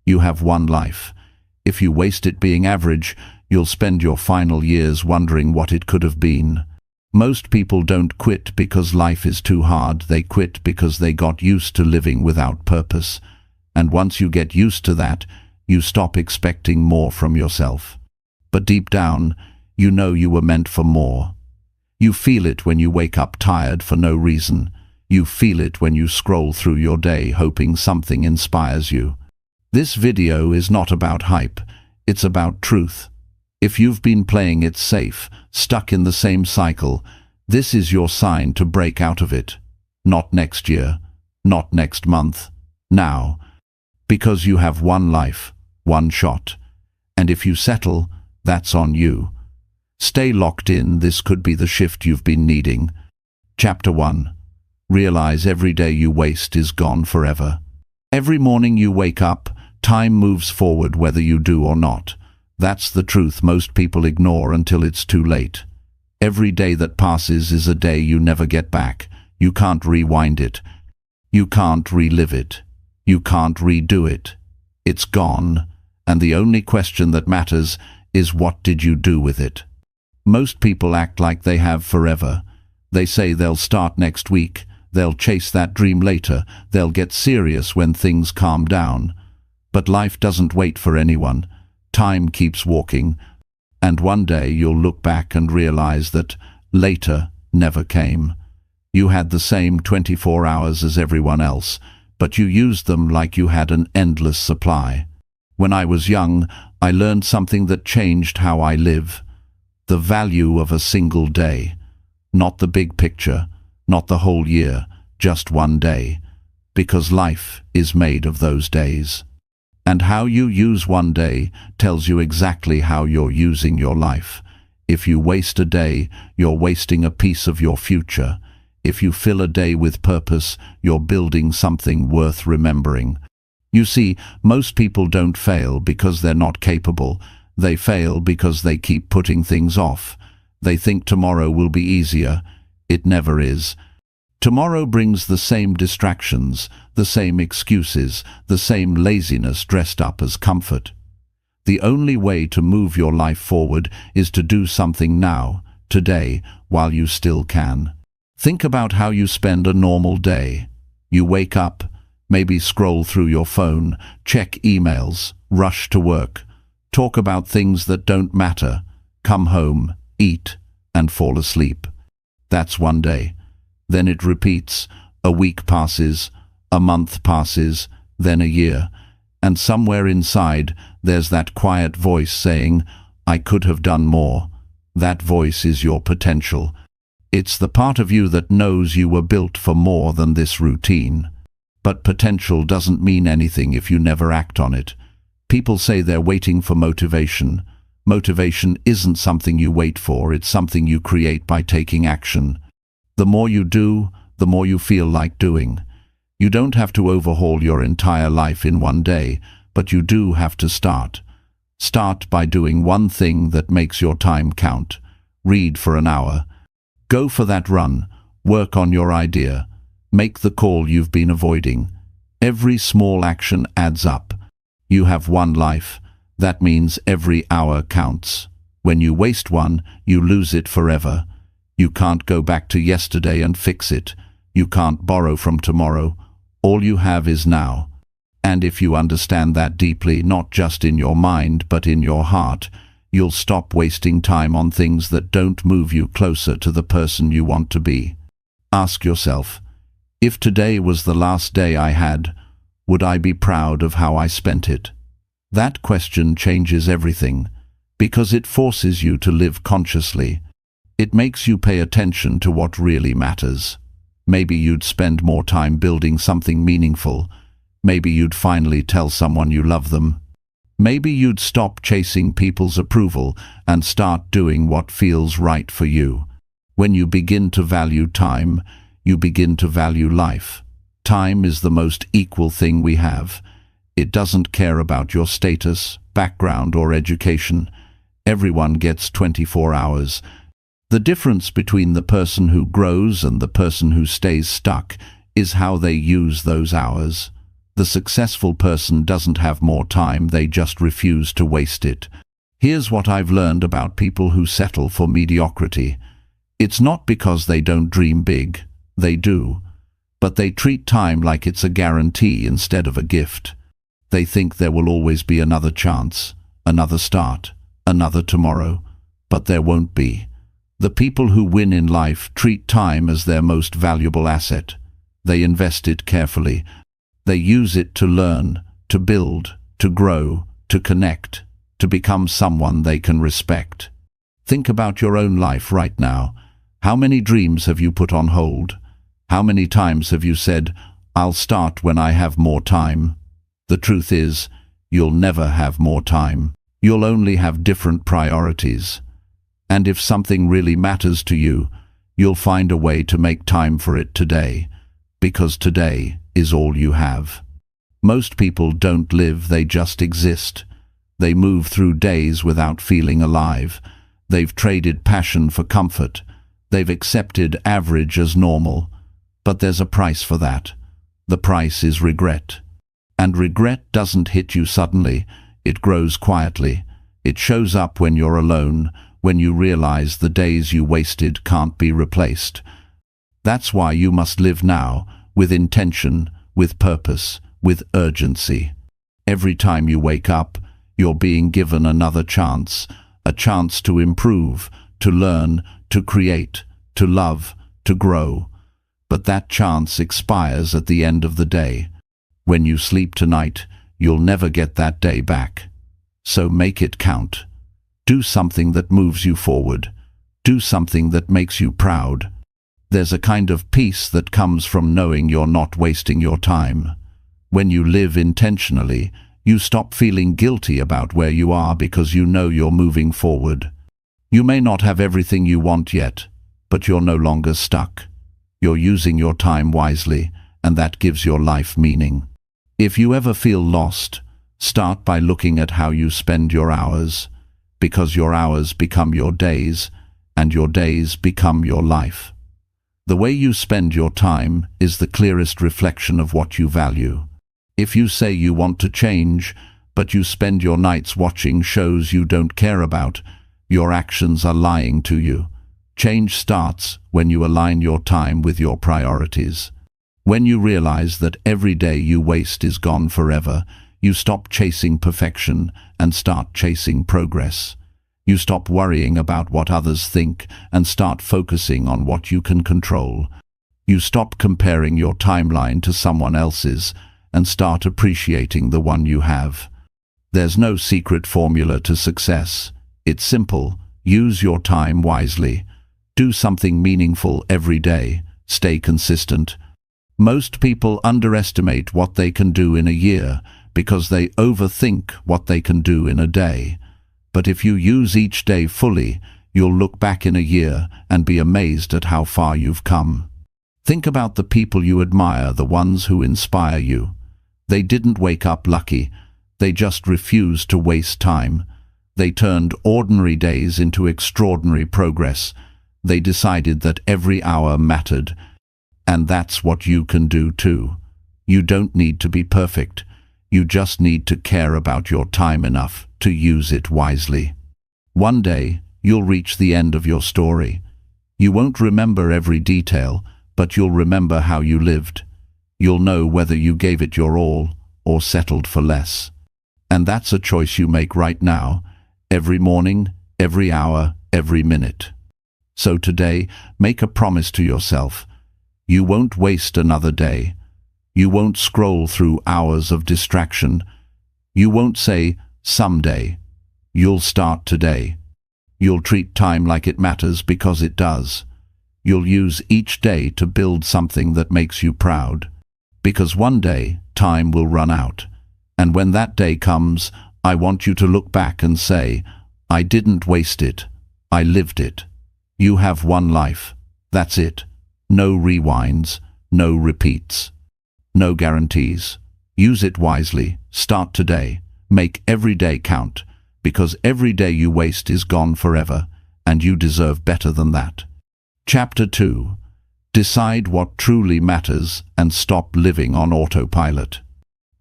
You have one life. If you waste it being average, you'll spend your final years wondering what it could have been. Most people don't quit because life is too hard. They quit because they got used to living without purpose. And once you get used to that, you stop expecting more from yourself. But deep down, you know you were meant for more. You feel it when you wake up tired for no reason. You feel it when you scroll through your day hoping something inspires you. This video is not about hype, it's about truth. If you've been playing it safe, stuck in the same cycle, this is your sign to break out of it. Not next year, not next month, now. Because you have one life, one shot. And if you settle, that's on you. Stay locked in, this could be the shift you've been needing. Chapter 1. Realize every day you waste is gone forever. Every morning you wake up, time moves forward whether you do or not. That's the truth most people ignore until it's too late. Every day that passes is a day you never get back. You can't rewind it. You can't relive it. You can't redo it. It's gone, and the only question that matters is what did you do with it? Most people act like they have forever. They say they'll start next week, they'll chase that dream later, they'll get serious when things calm down. But life doesn't wait for anyone. Time keeps walking, and one day you'll look back and realize that later never came. You had the same 24 hours as everyone else, but you used them like you had an endless supply. When I was young, I learned something that changed how I live. The value of a single day. Not the big picture, not the whole year, just one day. Because life is made of those days. And how you use one day tells you exactly how you're using your life. If you waste a day, you're wasting a piece of your future. If you fill a day with purpose, you're building something worth remembering. You see, most people don't fail because they're not capable. They fail because they keep putting things off. They think tomorrow will be easier. It never is. Tomorrow brings the same distractions, the same excuses, the same laziness dressed up as comfort. The only way to move your life forward is to do something now, today, while you still can. Think about how you spend a normal day. You wake up, maybe scroll through your phone, check emails, rush to work, talk about things that don't matter, come home, eat, and fall asleep. That's one day. Then it repeats. A week passes, a month passes, then a year. And somewhere inside, there's that quiet voice saying, I could have done more. That voice is your potential. It's the part of you that knows you were built for more than this routine. But potential doesn't mean anything if you never act on it. People say they're waiting for motivation. Motivation isn't something you wait for, it's something you create by taking action. The more you do, the more you feel like doing. You don't have to overhaul your entire life in one day, but you do have to start. Start by doing one thing that makes your time count. Read for an hour. Go for that run. Work on your idea. Make the call you've been avoiding. Every small action adds up. You have one life. That means every hour counts. When you waste one, you lose it forever. You can't go back to yesterday and fix it. You can't borrow from tomorrow. All you have is now. And if you understand that deeply, not just in your mind, but in your heart, you'll stop wasting time on things that don't move you closer to the person you want to be. Ask yourself, if today was the last day I had, would I be proud of how I spent it? That question changes everything, because it forces you to live consciously. It makes you pay attention to what really matters. Maybe you'd spend more time building something meaningful. Maybe you'd finally tell someone you love them. Maybe you'd stop chasing people's approval and start doing what feels right for you. When you begin to value time, you begin to value life. Time is the most equal thing we have. It doesn't care about your status, background, or education. Everyone gets 24 hours. The difference between the person who grows and the person who stays stuck is how they use those hours. The successful person doesn't have more time, they just refuse to waste it. Here's what I've learned about people who settle for mediocrity. It's not because they don't dream big, they do. But they treat time like it's a guarantee instead of a gift. They think there will always be another chance, another start, another tomorrow, but there won't be. The people who win in life treat time as their most valuable asset. They invest it carefully. They use it to learn, to build, to grow, to connect, to become someone they can respect. Think about your own life right now. How many dreams have you put on hold? How many times have you said, "I'll start when I have more time"? The truth is, you'll never have more time. You'll only have different priorities. And if something really matters to you, you'll find a way to make time for it today, because today is all you have. Most people don't live, they just exist. They move through days without feeling alive. They've traded passion for comfort. They've accepted average as normal. But there's a price for that. The price is regret. And regret doesn't hit you suddenly. It grows quietly. It shows up when you're alone, when you realize the days you wasted can't be replaced. That's why you must live now, with intention, with purpose, with urgency. Every time you wake up, you're being given another chance, a chance to improve, to learn, to create, to love, to grow. But that chance expires at the end of the day. When you sleep tonight, you'll never get that day back. So make it count. Do something that moves you forward. Do something that makes you proud. There's a kind of peace that comes from knowing you're not wasting your time. When you live intentionally, you stop feeling guilty about where you are because you know you're moving forward. You may not have everything you want yet, but you're no longer stuck. You're using your time wisely, and that gives your life meaning. If you ever feel lost, start by looking at how you spend your hours, because your hours become your days, and your days become your life. The way you spend your time is the clearest reflection of what you value. If you say you want to change, but you spend your nights watching shows you don't care about, your actions are lying to you. Change starts when you align your time with your priorities. When you realize that every day you waste is gone forever, you stop chasing perfection and start chasing progress. You stop worrying about what others think and start focusing on what you can control. You stop comparing your timeline to someone else's and start appreciating the one you have. There's no secret formula to success. It's simple. Use your time wisely. Do something meaningful every day. Stay consistent. Most people underestimate what they can do in a year because they overthink what they can do in a day. But if you use each day fully, you'll look back in a year and be amazed at how far you've come. Think about the people you admire, the ones who inspire you. They didn't wake up lucky. They just refused to waste time. They turned ordinary days into extraordinary progress. They decided that every hour mattered. And that's what you can do too. You don't need to be perfect. You just need to care about your time enough to use it wisely. One day, you'll reach the end of your story. You won't remember every detail, but you'll remember how you lived. You'll know whether you gave it your all or settled for less. And that's a choice you make right now, every morning, every hour, every minute. So today, make a promise to yourself. You won't waste another day. You won't scroll through hours of distraction. You won't say, someday. You'll start today. You'll treat time like it matters because it does. You'll use each day to build something that makes you proud. Because one day, time will run out. And when that day comes, I want you to look back and say, I didn't waste it. I lived it. You have one life. That's it. No rewinds, no repeats, no guarantees. Use it wisely. Start today. Make every day count, because every day you waste is gone forever, and you deserve better than that. Chapter 2. Decide what truly matters and stop living on autopilot.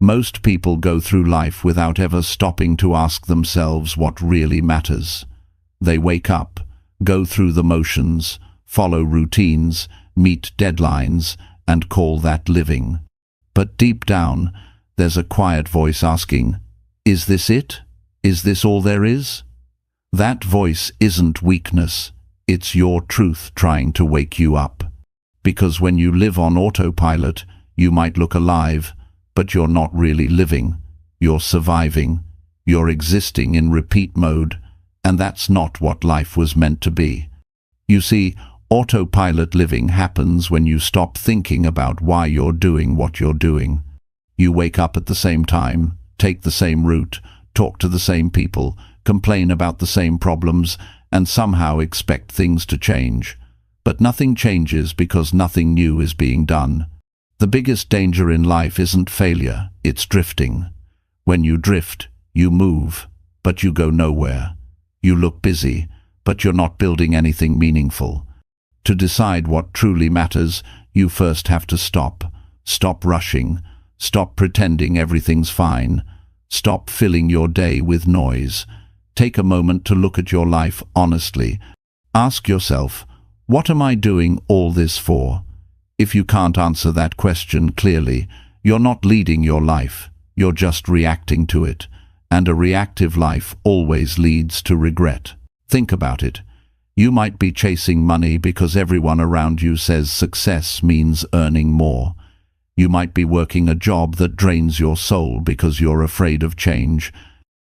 Most people go through life without ever stopping to ask themselves what really matters. They wake up, go through the motions, follow routines, meet deadlines, and call that living. But deep down, there's a quiet voice asking, "Is this it? Is this all there is?" That voice isn't weakness, it's your truth trying to wake you up. Because when you live on autopilot, you might look alive, but you're not really living. You're surviving. You're existing in repeat mode, and that's not what life was meant to be. You see, autopilot living happens when you stop thinking about why you're doing what you're doing. You wake up at the same time, take the same route, talk to the same people, complain about the same problems, and somehow expect things to change. But nothing changes because nothing new is being done. The biggest danger in life isn't failure, it's drifting. When you drift, you move, but you go nowhere. You look busy, but you're not building anything meaningful. To decide what truly matters, you first have to stop. Stop rushing. Stop pretending everything's fine. Stop filling your day with noise. Take a moment to look at your life honestly. Ask yourself, what am I doing all this for? If you can't answer that question clearly, you're not leading your life, you're just reacting to it. And a reactive life always leads to regret. Think about it. You might be chasing money because everyone around you says success means earning more. You might be working a job that drains your soul because you're afraid of change.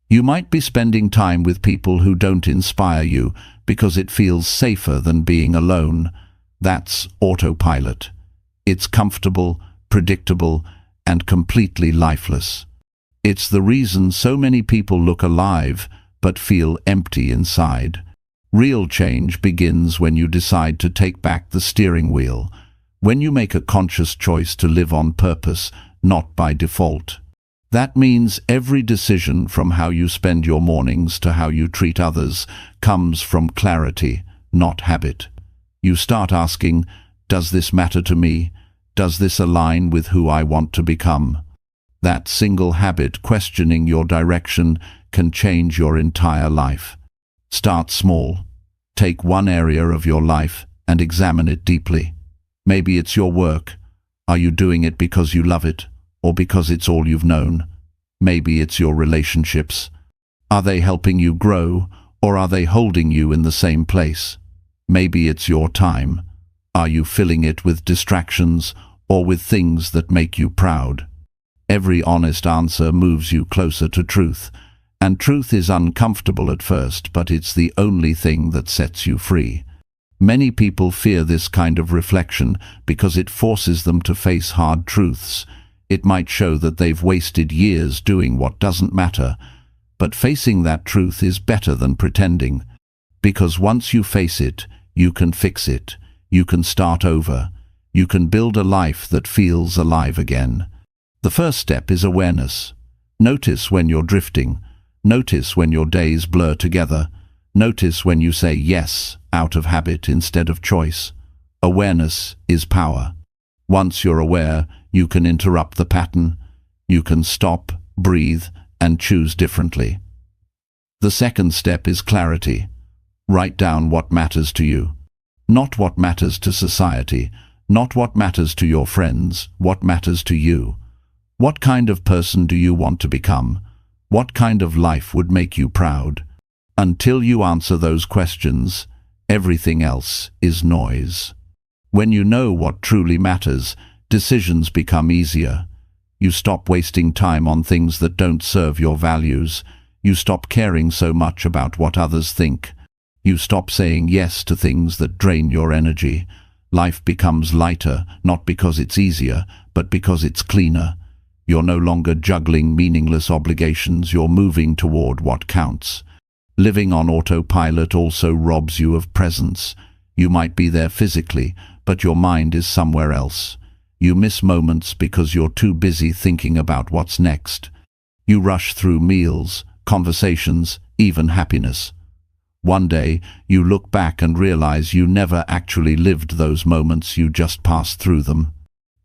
You might be spending time with people who don't inspire you because it feels safer than being alone. That's autopilot. It's comfortable, predictable, and completely lifeless. It's the reason so many people look alive but feel empty inside. Real change begins when you decide to take back the steering wheel, when you make a conscious choice to live on purpose, not by default. That means every decision, from how you spend your mornings to how you treat others, comes from clarity, not habit. You start asking, does this matter to me? Does this align with who I want to become? That single habit, questioning your direction, can change your entire life. Start small. Take one area of your life and examine it deeply. Maybe it's your work. Are you doing it because you love it, or because it's all you've known? Maybe it's your relationships. Are they helping you grow, or are they holding you in the same place? Maybe it's your time. Are you filling it with distractions, or with things that make you proud? Every honest answer moves you closer to truth, and truth is uncomfortable at first, but it's the only thing that sets you free. Many people fear this kind of reflection because it forces them to face hard truths. It might show that they've wasted years doing what doesn't matter, but facing that truth is better than pretending. Because once you face it, you can fix it, you can start over, you can build a life that feels alive again. The first step is awareness. Notice when you're drifting. Notice when your days blur together. Notice when you say yes out of habit instead of choice. Awareness is power. Once you're aware, you can interrupt the pattern. You can stop, breathe, and choose differently. The second step is clarity. Write down what matters to you. Not what matters to society, not what matters to your friends, what matters to you. What kind of person do you want to become? What kind of life would make you proud? Until you answer those questions, everything else is noise. When you know what truly matters, decisions become easier. You stop wasting time on things that don't serve your values. You stop caring so much about what others think. You stop saying yes to things that drain your energy. Life becomes lighter, not because it's easier, but because it's cleaner. You're no longer juggling meaningless obligations, you're moving toward what counts. Living on autopilot also robs you of presence. You might be there physically, but your mind is somewhere else. You miss moments because you're too busy thinking about what's next. You rush through meals, conversations, even happiness. One day, you look back and realize you never actually lived those moments, you just passed through them.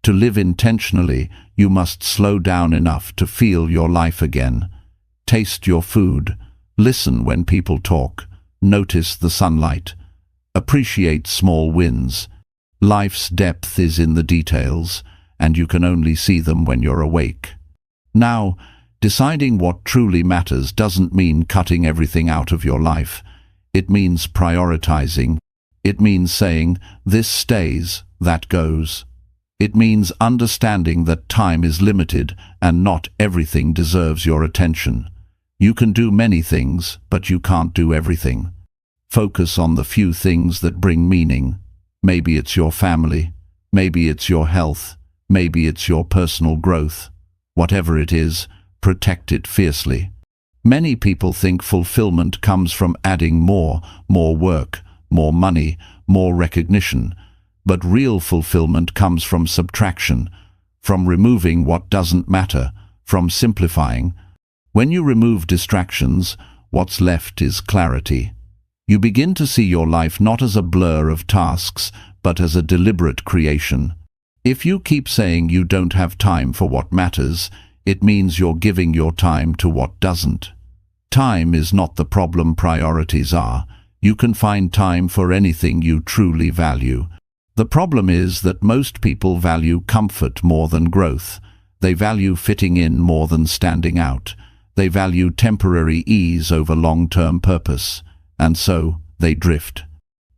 To live intentionally, you must slow down enough to feel your life again. Taste your food. Listen when people talk. Notice the sunlight. Appreciate small wins. Life's depth is in the details, and you can only see them when you're awake. Now, deciding what truly matters doesn't mean cutting everything out of your life. It means prioritizing. It means saying, this stays, that goes. It means understanding that time is limited and not everything deserves your attention. You can do many things, but you can't do everything. Focus on the few things that bring meaning. Maybe it's your family. Maybe it's your health. Maybe it's your personal growth. Whatever it is, protect it fiercely. Many people think fulfillment comes from adding more work, more money, more recognition. But real fulfillment comes from subtraction, from removing what doesn't matter, from simplifying. When you remove distractions, what's left is clarity. You begin to see your life not as a blur of tasks, but as a deliberate creation. If you keep saying you don't have time for what matters, it means you're giving your time to what doesn't. Time is not the problem, priorities are. You can find time for anything you truly value. The problem is that most people value comfort more than growth. They value fitting in more than standing out. They value temporary ease over long-term purpose. And so they drift.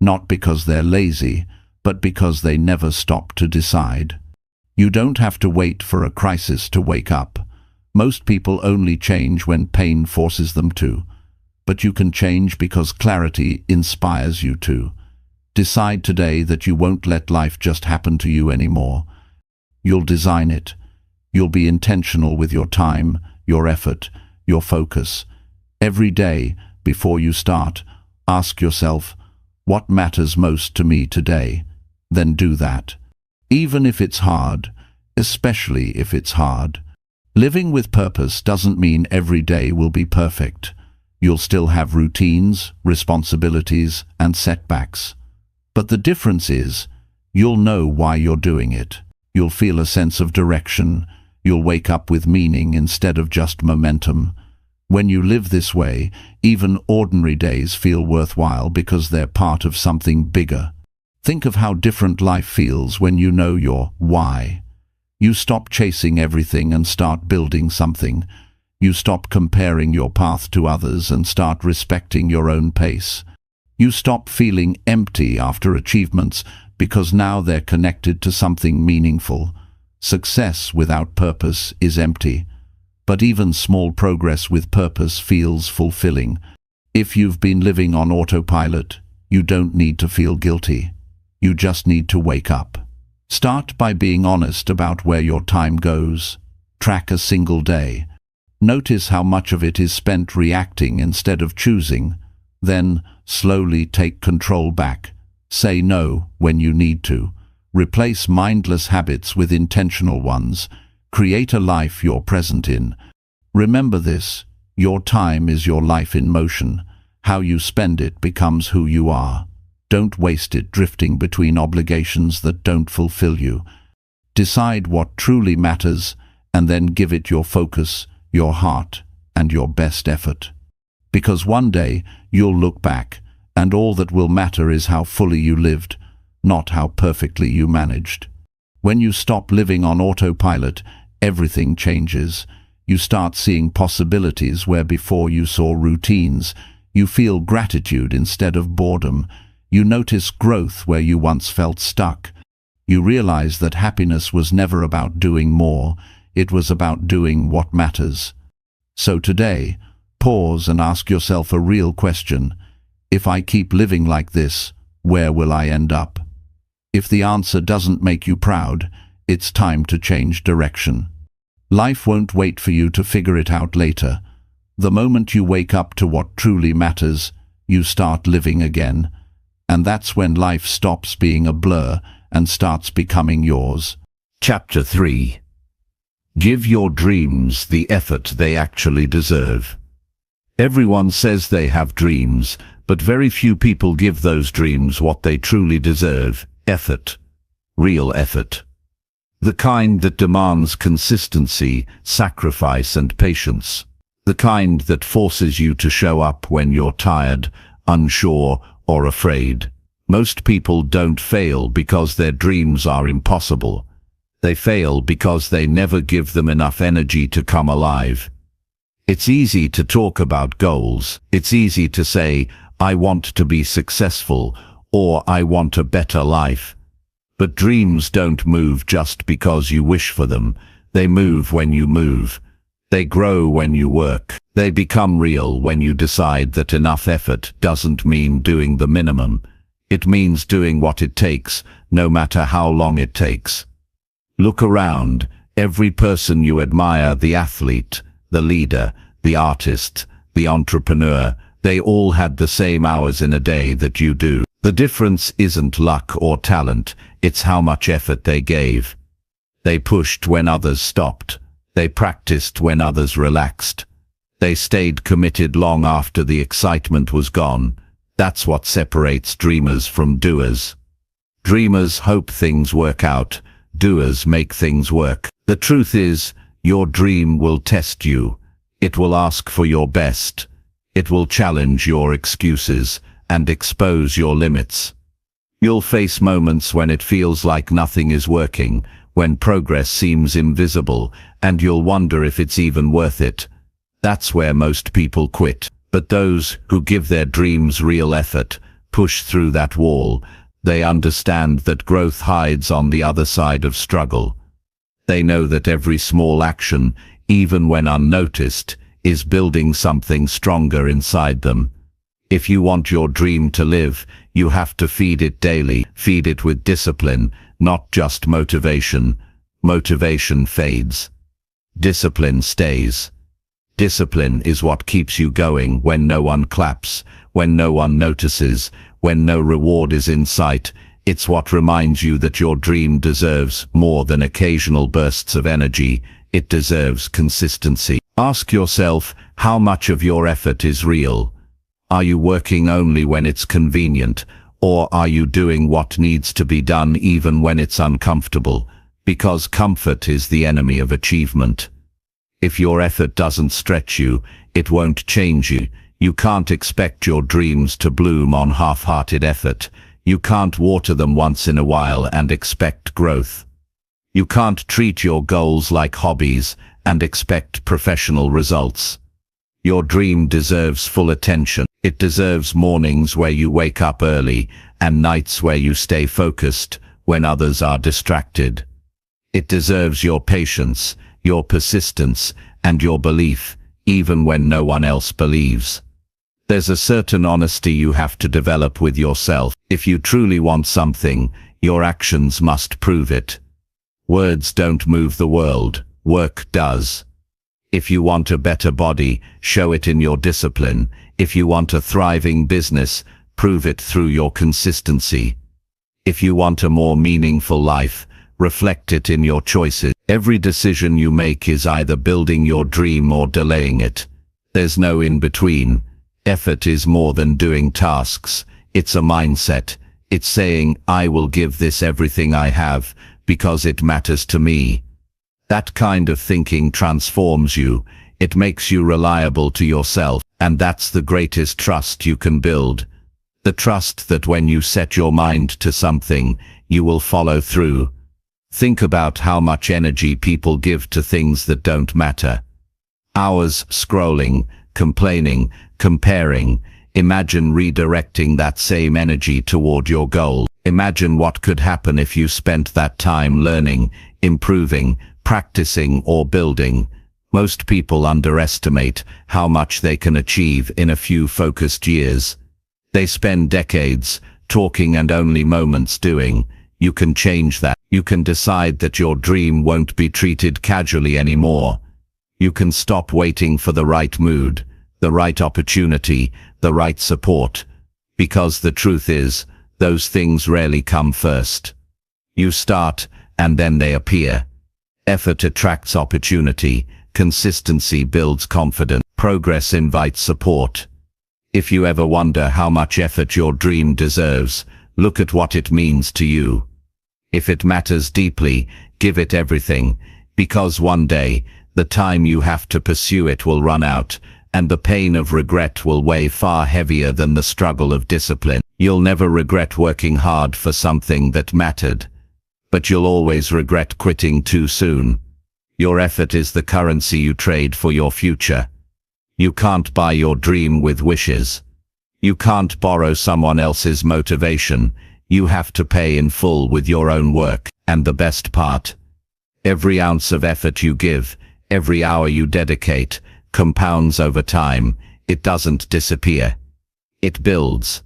Not because they're lazy, but because they never stop to decide. You don't have to wait for a crisis to wake up. Most people only change when pain forces them to. But you can change because clarity inspires you to. Decide today that you won't let life just happen to you anymore. You'll design it. You'll be intentional with your time, your effort, your focus. Every day, before you start, ask yourself, what matters most to me today? Then do that. Even if it's hard, especially if it's hard. Living with purpose doesn't mean every day will be perfect. You'll still have routines, responsibilities, and setbacks. But the difference is, you'll know why you're doing it. You'll feel a sense of direction. You'll wake up with meaning instead of just momentum. When you live this way, even ordinary days feel worthwhile because they're part of something bigger. Think of how different life feels when you know your why. You stop chasing everything and start building something. You stop comparing your path to others and start respecting your own pace. You stop feeling empty after achievements because now they're connected to something meaningful. Success without purpose is empty, but even small progress with purpose feels fulfilling. If you've been living on autopilot, you don't need to feel guilty. You just need to wake up. Start by being honest about where your time goes. Track a single day. Notice how much of it is spent reacting instead of choosing. Then, slowly take control back. Say no when you need to. Replace mindless habits with intentional ones. Create a life you're present in. Remember this, your time is your life in motion. How you spend it becomes who you are. Don't waste it drifting between obligations that don't fulfill you. Decide what truly matters and then give it your focus, your heart, and your best effort. Because one day you'll look back, and all that will matter is how fully you lived, not how perfectly you managed. When you stop living on autopilot, everything changes. You start seeing possibilities where before you saw routines. You feel gratitude instead of boredom. You notice growth where you once felt stuck. You realize that happiness was never about doing more, it was about doing what matters. So today, pause and ask yourself a real question. If I keep living like this, where will I end up? If the answer doesn't make you proud, it's time to change direction. Life won't wait for you to figure it out later. The moment you wake up to what truly matters, you start living again. And that's when life stops being a blur and starts becoming yours. Chapter 3. Give your dreams the effort they actually deserve. Everyone says they have dreams, but very few people give those dreams what they truly deserve: effort. Real effort. The kind that demands consistency, sacrifice, and patience. The kind that forces you to show up when you're tired, unsure, or afraid. Most people don't fail because their dreams are impossible. They fail because they never give them enough energy to come alive. It's easy to talk about goals. It's easy to say, I want to be successful, or I want a better life. But dreams don't move just because you wish for them. They move when you move. They grow when you work. They become real when you decide that enough effort doesn't mean doing the minimum. It means doing what it takes, no matter how long it takes. Look around. Every person you admire, the athlete, the leader, the artist, the entrepreneur, they all had the same hours in a day that you do. The difference isn't luck or talent, it's how much effort they gave. They pushed when others stopped. They practiced when others relaxed. They stayed committed long after the excitement was gone. That's what separates dreamers from doers. Dreamers hope things work out. Doers make things work. The truth is, your dream will test you. It will ask for your best. It will challenge your excuses and expose your limits. You'll face moments when it feels like nothing is working, when progress seems invisible, and you'll wonder if it's even worth it. That's where most people quit. But those who give their dreams real effort, push through that wall. They understand that growth hides on the other side of struggle. They know that every small action, even when unnoticed, is building something stronger inside them. If you want your dream to live, you have to feed it daily. Feed it with discipline, not just motivation. Motivation fades. Discipline stays. Discipline is what keeps you going when no one claps, when no one notices, when no reward is in sight. It's what reminds you that your dream deserves more than occasional bursts of energy. It deserves consistency. Ask yourself, how much of your effort is real? Are you working only when it's convenient, or are you doing what needs to be done even when it's uncomfortable? Because comfort is the enemy of achievement. If your effort doesn't stretch you, it won't change you. You can't expect your dreams to bloom on half-hearted effort. You can't water them once in a while and expect growth. You can't treat your goals like hobbies and expect professional results. Your dream deserves full attention. It deserves mornings where you wake up early and nights where you stay focused when others are distracted. It deserves your patience, your persistence, and your belief, even when no one else believes. There's a certain honesty you have to develop with yourself. If you truly want something, your actions must prove it. Words don't move the world, work does. If you want a better body, show it in your discipline. If you want a thriving business, prove it through your consistency. If you want a more meaningful life, reflect it in your choices. Every decision you make is either building your dream or delaying it. There's no in between. Effort is more than doing tasks. It's a mindset. It's saying, I will give this everything I have because it matters to me. That kind of thinking transforms you. It makes you reliable to yourself, and that's the greatest trust you can build. The trust that when you set your mind to something, you will follow through. Think about how much energy people give to things that don't matter. Hours scrolling, complaining, comparing. Imagine redirecting that same energy toward your goal. Imagine what could happen if you spent that time learning, improving, practicing, or building. Most people underestimate how much they can achieve in a few focused years. They spend decades talking and only moments doing. You can change that. You can decide that your dream won't be treated casually anymore. You can stop waiting for the right mood, the right opportunity, the right support. Because the truth is, those things rarely come first. You start, and then they appear. Effort attracts opportunity. Consistency builds confidence. Progress invites support. If you ever wonder how much effort your dream deserves, look at what it means to you. If it matters deeply, Give it everything, because one day, the time you have to pursue it will run out, and the pain of regret will weigh far heavier than the struggle of discipline. You'll never regret working hard for something that mattered, but you'll always regret quitting too soon. Your effort is the currency you trade for your future. You can't buy your dream with wishes. You can't borrow someone else's motivation. You have to pay in full with your own work. And the best part, every ounce of effort you give, every hour you dedicate, compounds over time. It doesn't disappear. It builds.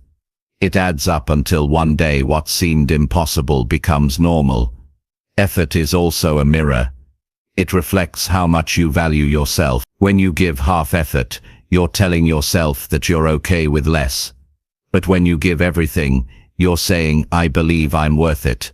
It adds up until one day what seemed impossible becomes normal. Effort is also a mirror. It reflects how much you value yourself. When you give half effort, you're telling yourself that you're okay with less. But when you give everything, you're saying, I believe I'm worth it.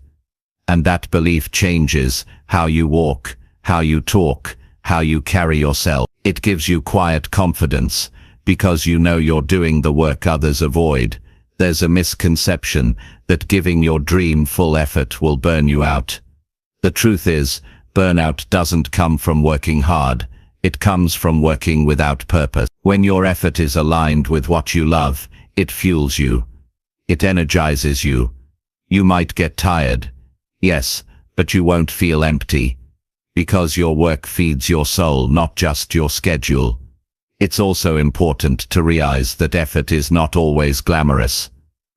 And that belief changes how you walk, how you talk, how you carry yourself. It gives you quiet confidence, because you know you're doing the work others avoid. There's a misconception that giving your dream full effort will burn you out. The truth is, burnout doesn't come from working hard. It comes from working without purpose. When your effort is aligned with what you love, it fuels you. It energizes you. You might get tired, yes, but you won't feel empty, because your work feeds your soul, not just your schedule. It's also important to realize that effort is not always glamorous.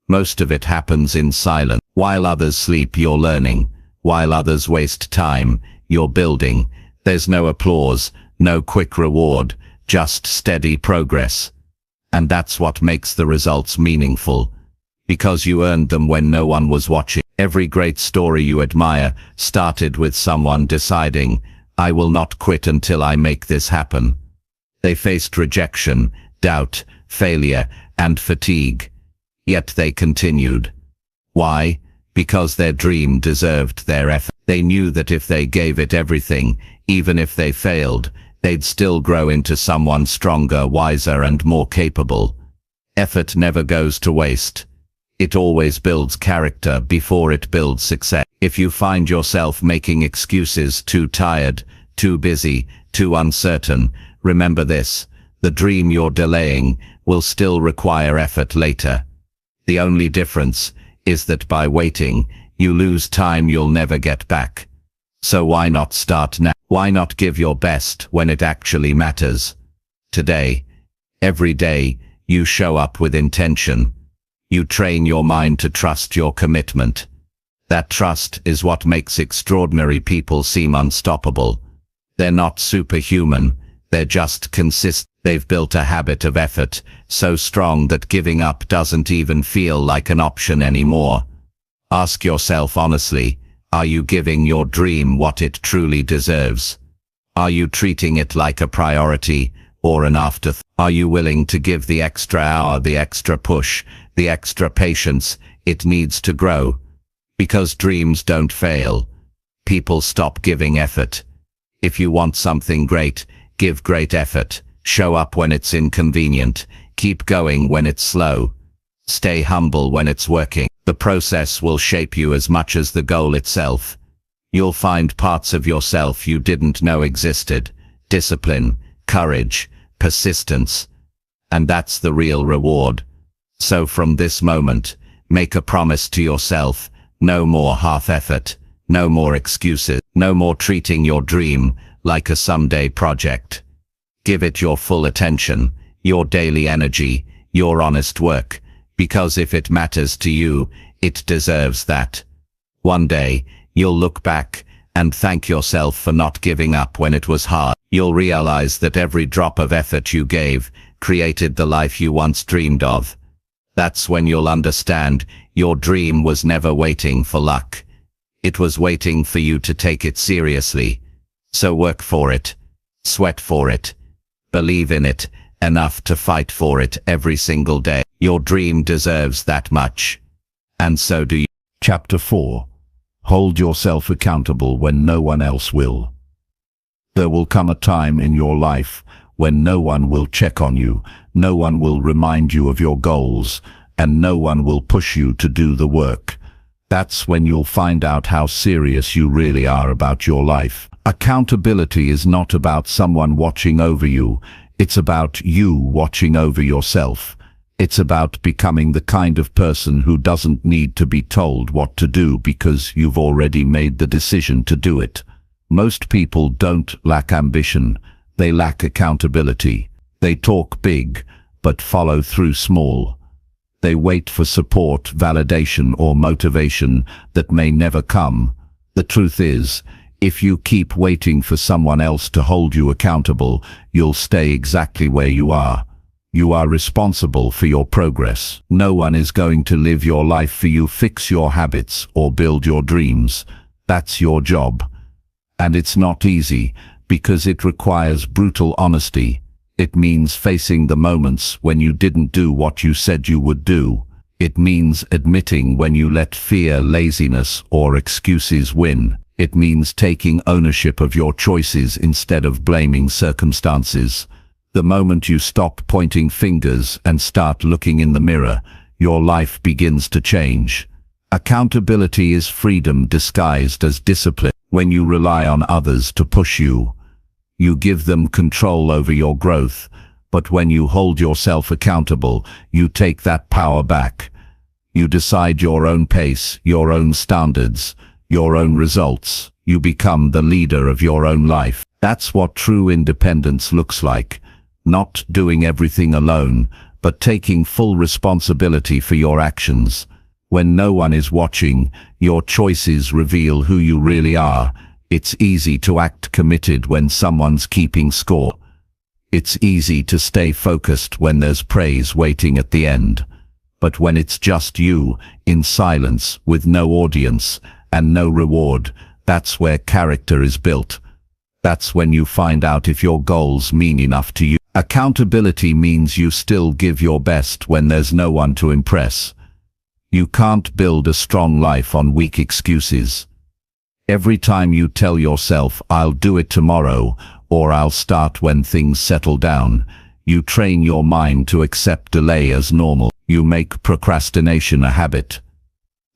Most of it happens in silence. While others sleep, you're learning. While others waste time, you're building. There's no applause, no quick reward, just steady progress. And that's what makes the results meaningful, because you earned them when no one was watching. Every great story you admire started with someone deciding, I will not quit until I make this happen. They faced rejection, doubt, failure, and fatigue. Yet they continued. Why? Because their dream deserved their effort. They knew that if they gave it everything, even if they failed, they'd still grow into someone stronger, wiser, and more capable. Effort never goes to waste. It always builds character before it builds success. If you find yourself making excuses, too tired, too busy, too uncertain, remember this: the dream you're delaying will still require effort later. The only difference is that by waiting, you lose time you'll never get back. So why not start now? Why not give your best when it actually matters? Today, every day, you show up with intention. You train your mind to trust your commitment. That trust is what makes extraordinary people seem unstoppable. They're not superhuman, they're just consistent. They've built a habit of effort, so strong that giving up doesn't even feel like an option anymore. Ask yourself honestly, are you giving your dream what it truly deserves? Are you treating it like a priority or an afterthought? Are you willing to give the extra hour, the extra push, the extra patience it needs to grow? Because dreams don't fail. People stop giving effort. If you want something great, give great effort. Show up when it's inconvenient. Keep going when it's slow. Stay humble when it's working. The process will shape you as much as the goal itself. You'll find parts of yourself you didn't know existed. Discipline, courage, persistence. And that's the real reward. So from this moment, make a promise to yourself: no more half effort, no more excuses, no more treating your dream like a someday project. Give it your full attention, your daily energy, your honest work, because if it matters to you, it deserves that. One day, you'll look back and thank yourself for not giving up when it was hard. You'll realize that every drop of effort you gave created the life you once dreamed of. That's when you'll understand your dream was never waiting for luck. It was waiting for you to take it seriously. So work for it. Sweat for it. Believe in it enough to fight for it every single day. Your dream deserves that much. And so do you. Chapter 4. Hold yourself accountable when no one else will. There will come a time in your life when no one will check on you, no one will remind you of your goals, and no one will push you to do the work. That's when you'll find out how serious you really are about your life. Accountability is not about someone watching over you. It's about you watching over yourself. It's about becoming the kind of person who doesn't need to be told what to do because you've already made the decision to do it. Most people don't lack ambition. They lack accountability. They talk big, but follow through small. They wait for support, validation, or motivation that may never come. The truth is, if you keep waiting for someone else to hold you accountable, you'll stay exactly where you are. You are responsible for your progress. No one is going to live your life for you, fix your habits, or build your dreams. That's your job. And it's not easy, because it requires brutal honesty. It means facing the moments when you didn't do what you said you would do. It means admitting when you let fear, laziness, or excuses win. It means taking ownership of your choices instead of blaming circumstances. The moment you stop pointing fingers and start looking in the mirror, your life begins to change. Accountability is freedom disguised as discipline. When you rely on others to push you, you give them control over your growth. But when you hold yourself accountable, you take that power back. You decide your own pace, your own standards, your own results. You become the leader of your own life. That's what true independence looks like. Not doing everything alone, but taking full responsibility for your actions. When no one is watching, your choices reveal who you really are. It's easy to act committed when someone's keeping score. It's easy to stay focused when there's praise waiting at the end. But when it's just you, in silence, with no audience, and no reward, that's where character is built. That's when you find out if your goals mean enough to you. Accountability means you still give your best when there's no one to impress. You can't build a strong life on weak excuses. Every time you tell yourself, I'll do it tomorrow, or I'll start when things settle down, you train your mind to accept delay as normal. You make procrastination a habit.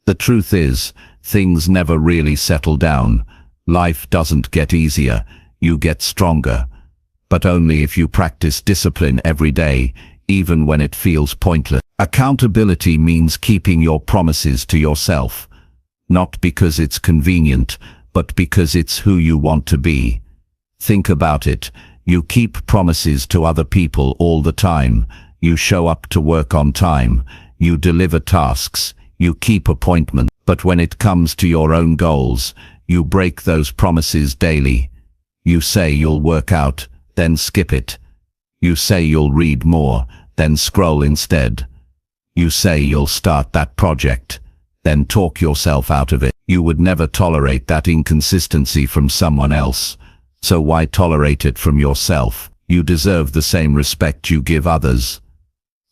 The truth is, things never really settle down. Life doesn't get easier, you get stronger. But only if you practice discipline every day, even when it feels pointless. Accountability means keeping your promises to yourself. Not because it's convenient, but because it's who you want to be. Think about it. You keep promises to other people all the time. You show up to work on time. You deliver tasks. You keep appointments. But when it comes to your own goals, you break those promises daily. You say you'll work out, then skip it. You say you'll read more, then scroll instead. You say you'll start that project, then talk yourself out of it. You would never tolerate that inconsistency from someone else. So why tolerate it from yourself? You deserve the same respect you give others.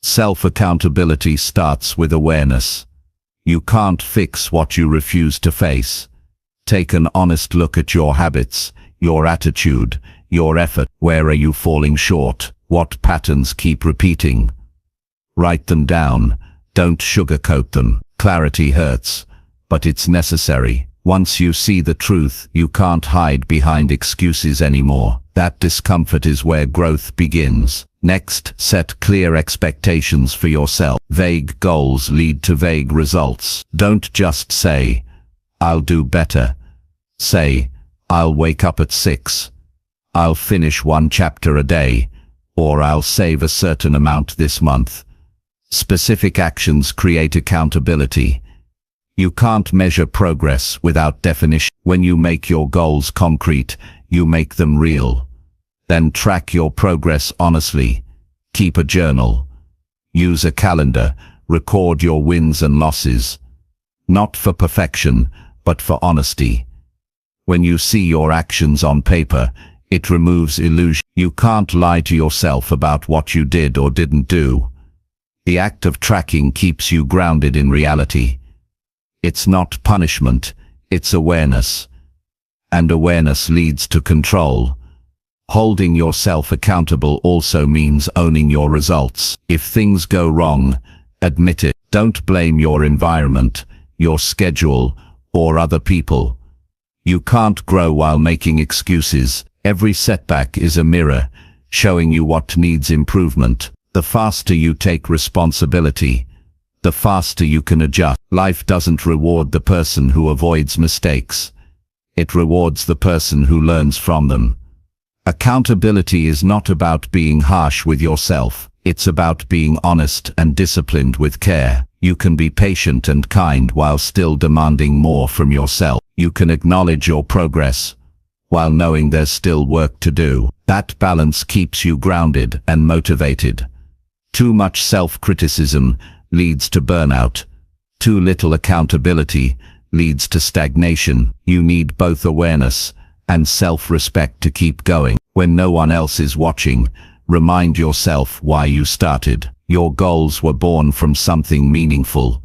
Self-accountability starts with awareness. You can't fix what you refuse to face. Take an honest look at your habits, your attitude, your effort. Where are you falling short? What patterns keep repeating? Write them down. Don't sugarcoat them. Clarity hurts, but it's necessary. Once you see the truth, you can't hide behind excuses anymore. That discomfort is where growth begins. Next, set clear expectations for yourself. Vague goals lead to vague results. Don't just say, I'll do better. Say, I'll wake up at 6. I'll finish 1 chapter a day. Or I'll save a certain amount this month. Specific actions create accountability. You can't measure progress without definition. When you make your goals concrete, you make them real. Then track your progress honestly. Keep a journal. Use a calendar. Record your wins and losses. Not for perfection, but for honesty. When you see your actions on paper, it removes illusion. You can't lie to yourself about what you did or didn't do. The act of tracking keeps you grounded in reality. It's not punishment, it's awareness. And awareness leads to control. Holding yourself accountable also means owning your results. If things go wrong, admit it. Don't blame your environment. your schedule, or other people. You can't grow while making excuses. Every setback is a mirror, showing you what needs improvement. The faster you take responsibility, the faster you can adjust. Life doesn't reward the person who avoids mistakes. It rewards the person who learns from them. Accountability is not about being harsh with yourself. It's about being honest and disciplined with care. You can be patient and kind while still demanding more from yourself. You can acknowledge your progress while knowing there's still work to do. That balance keeps you grounded and motivated. Too much self-criticism leads to burnout. Too little accountability leads to stagnation. You need both awareness and self-respect to keep going. When no one else is watching, remind yourself why you started. Your goals were born from something meaningful.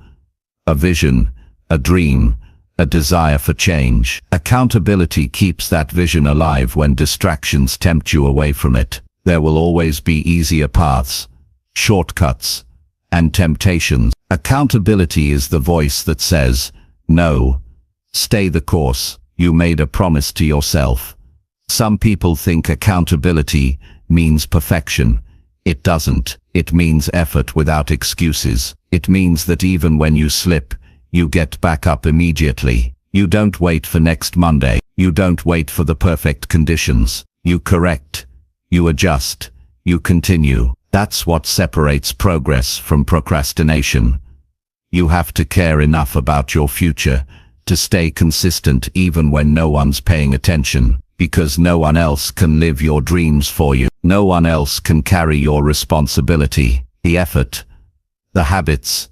A vision, a dream, a desire for change. Accountability keeps that vision alive when distractions tempt you away from it. There will always be easier paths, shortcuts, and temptations. Accountability is the voice that says, no, stay the course. You made a promise to yourself. Some people think accountability means perfection. It doesn't. It means effort without excuses. It means that even when you slip, you get back up immediately. You don't wait for next Monday. You don't wait for the perfect conditions. You correct. You adjust. You continue. That's what separates progress from procrastination. You have to care enough about your future to stay consistent even when no one's paying attention, because no one else can live your dreams for you. No one else can carry your responsibility. The effort, the habits,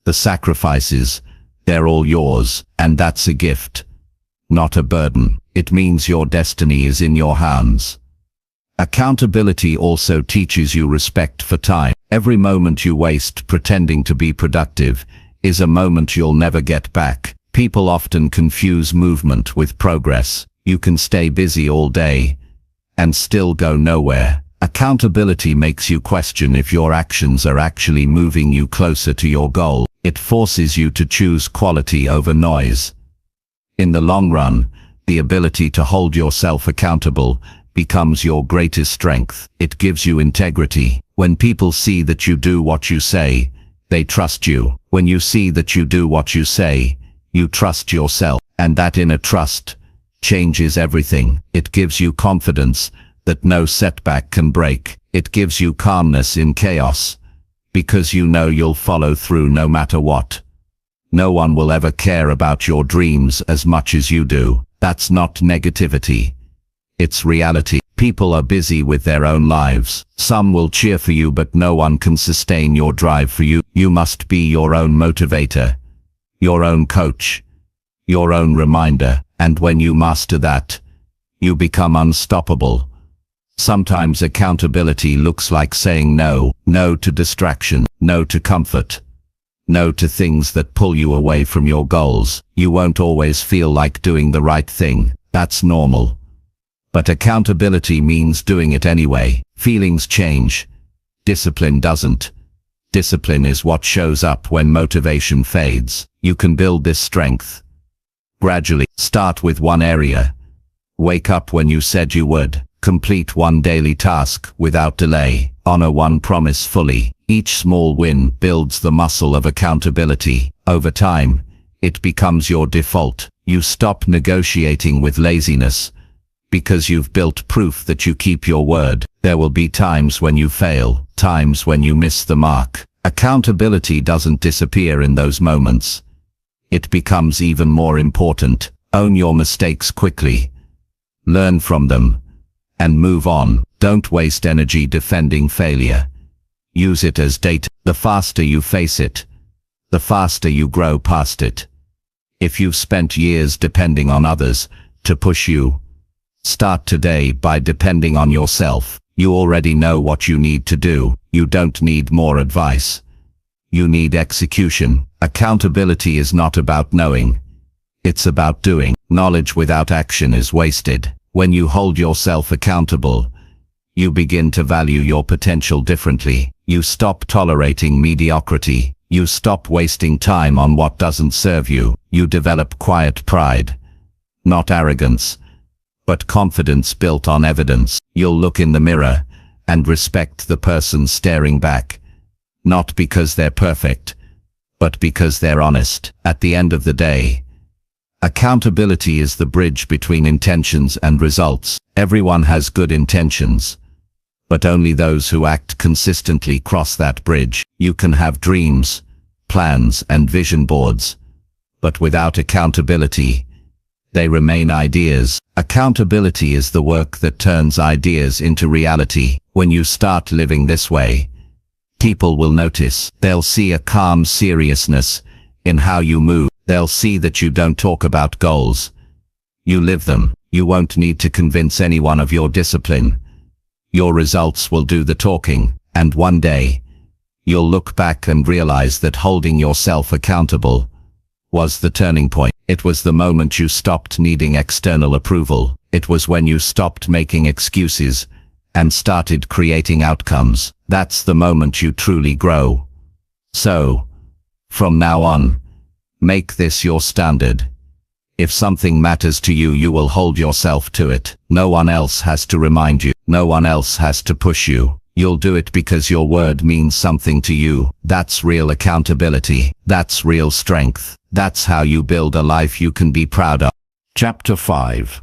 the sacrifices, they're all yours, and that's a gift, not a burden. It means your destiny is in your hands. Accountability also teaches you respect for time. Every moment you waste pretending to be productive is a moment you'll never get back. People often confuse movement with progress. You can stay busy all day and still go nowhere. Accountability makes you question if your actions are actually moving you closer to your goal. It forces you to choose quality over noise. In the long run, the ability to hold yourself accountable becomes your greatest strength. It gives you integrity. When people see that you do what you say, they trust you. When you see that you do what you say, you trust yourself. And that inner trust changes everything. It gives you confidence that no setback can break. It gives you calmness in chaos, because you know you'll follow through no matter what. No one will ever care about your dreams as much as you do. That's not negativity. It's reality. People are busy with their own lives. Some will cheer for you, but no one can sustain your drive for you. You must be your own motivator, your own coach, your own reminder. And when you master that, you become unstoppable. Sometimes accountability looks like saying no. No to distraction. No to comfort. No to things that pull you away from your goals. You won't always feel like doing the right thing. That's normal. But accountability means doing it anyway. Feelings change. Discipline doesn't. Discipline is what shows up when motivation fades. You can build this strength gradually. Start with one area. Wake up when you said you would. Complete one daily task without delay. Honor one promise fully. Each small win builds the muscle of accountability. Over time, it becomes your default. You stop negotiating with laziness, because you've built proof that you keep your word. There will be times when you fail, times when you miss the mark. Accountability doesn't disappear in those moments. It becomes even more important. Own your mistakes quickly. Learn from them and move on. Don't waste energy defending failure. Use it as data. The faster you face it, the faster you grow past it. If you've spent years depending on others to push you, start today by depending on yourself. You already know what you need to do. You don't need more advice. You need execution. Accountability is not about knowing. It's about doing. Knowledge without action is wasted. When you hold yourself accountable, you begin to value your potential differently. You stop tolerating mediocrity. You stop wasting time on what doesn't serve you. You develop quiet pride. Not arrogance, but confidence built on evidence. You'll look in the mirror and respect the person staring back. Not because they're perfect, but because they're honest. At the end of the day, accountability is the bridge between intentions and results. Everyone has good intentions, but only those who act consistently cross that bridge. You can have dreams, plans, and vision boards, but without accountability, they remain ideas. Accountability is the work that turns ideas into reality. When you start living this way, people will notice. They'll see a calm seriousness in how you move. They'll see that you don't talk about goals. You live them. You won't need to convince anyone of your discipline. Your results will do the talking, and one day, you'll look back and realize that holding yourself accountable was the turning point. It was the moment you stopped needing external approval. It was when you stopped making excuses and started creating outcomes. That's the moment you truly grow. So, from now on, make this your standard. If something matters to you, you will hold yourself to it. No one else has to remind you. No one else has to push you. You'll do it because your word means something to you. That's real accountability. That's real strength. That's how you build a life you can be proud of. Chapter 5.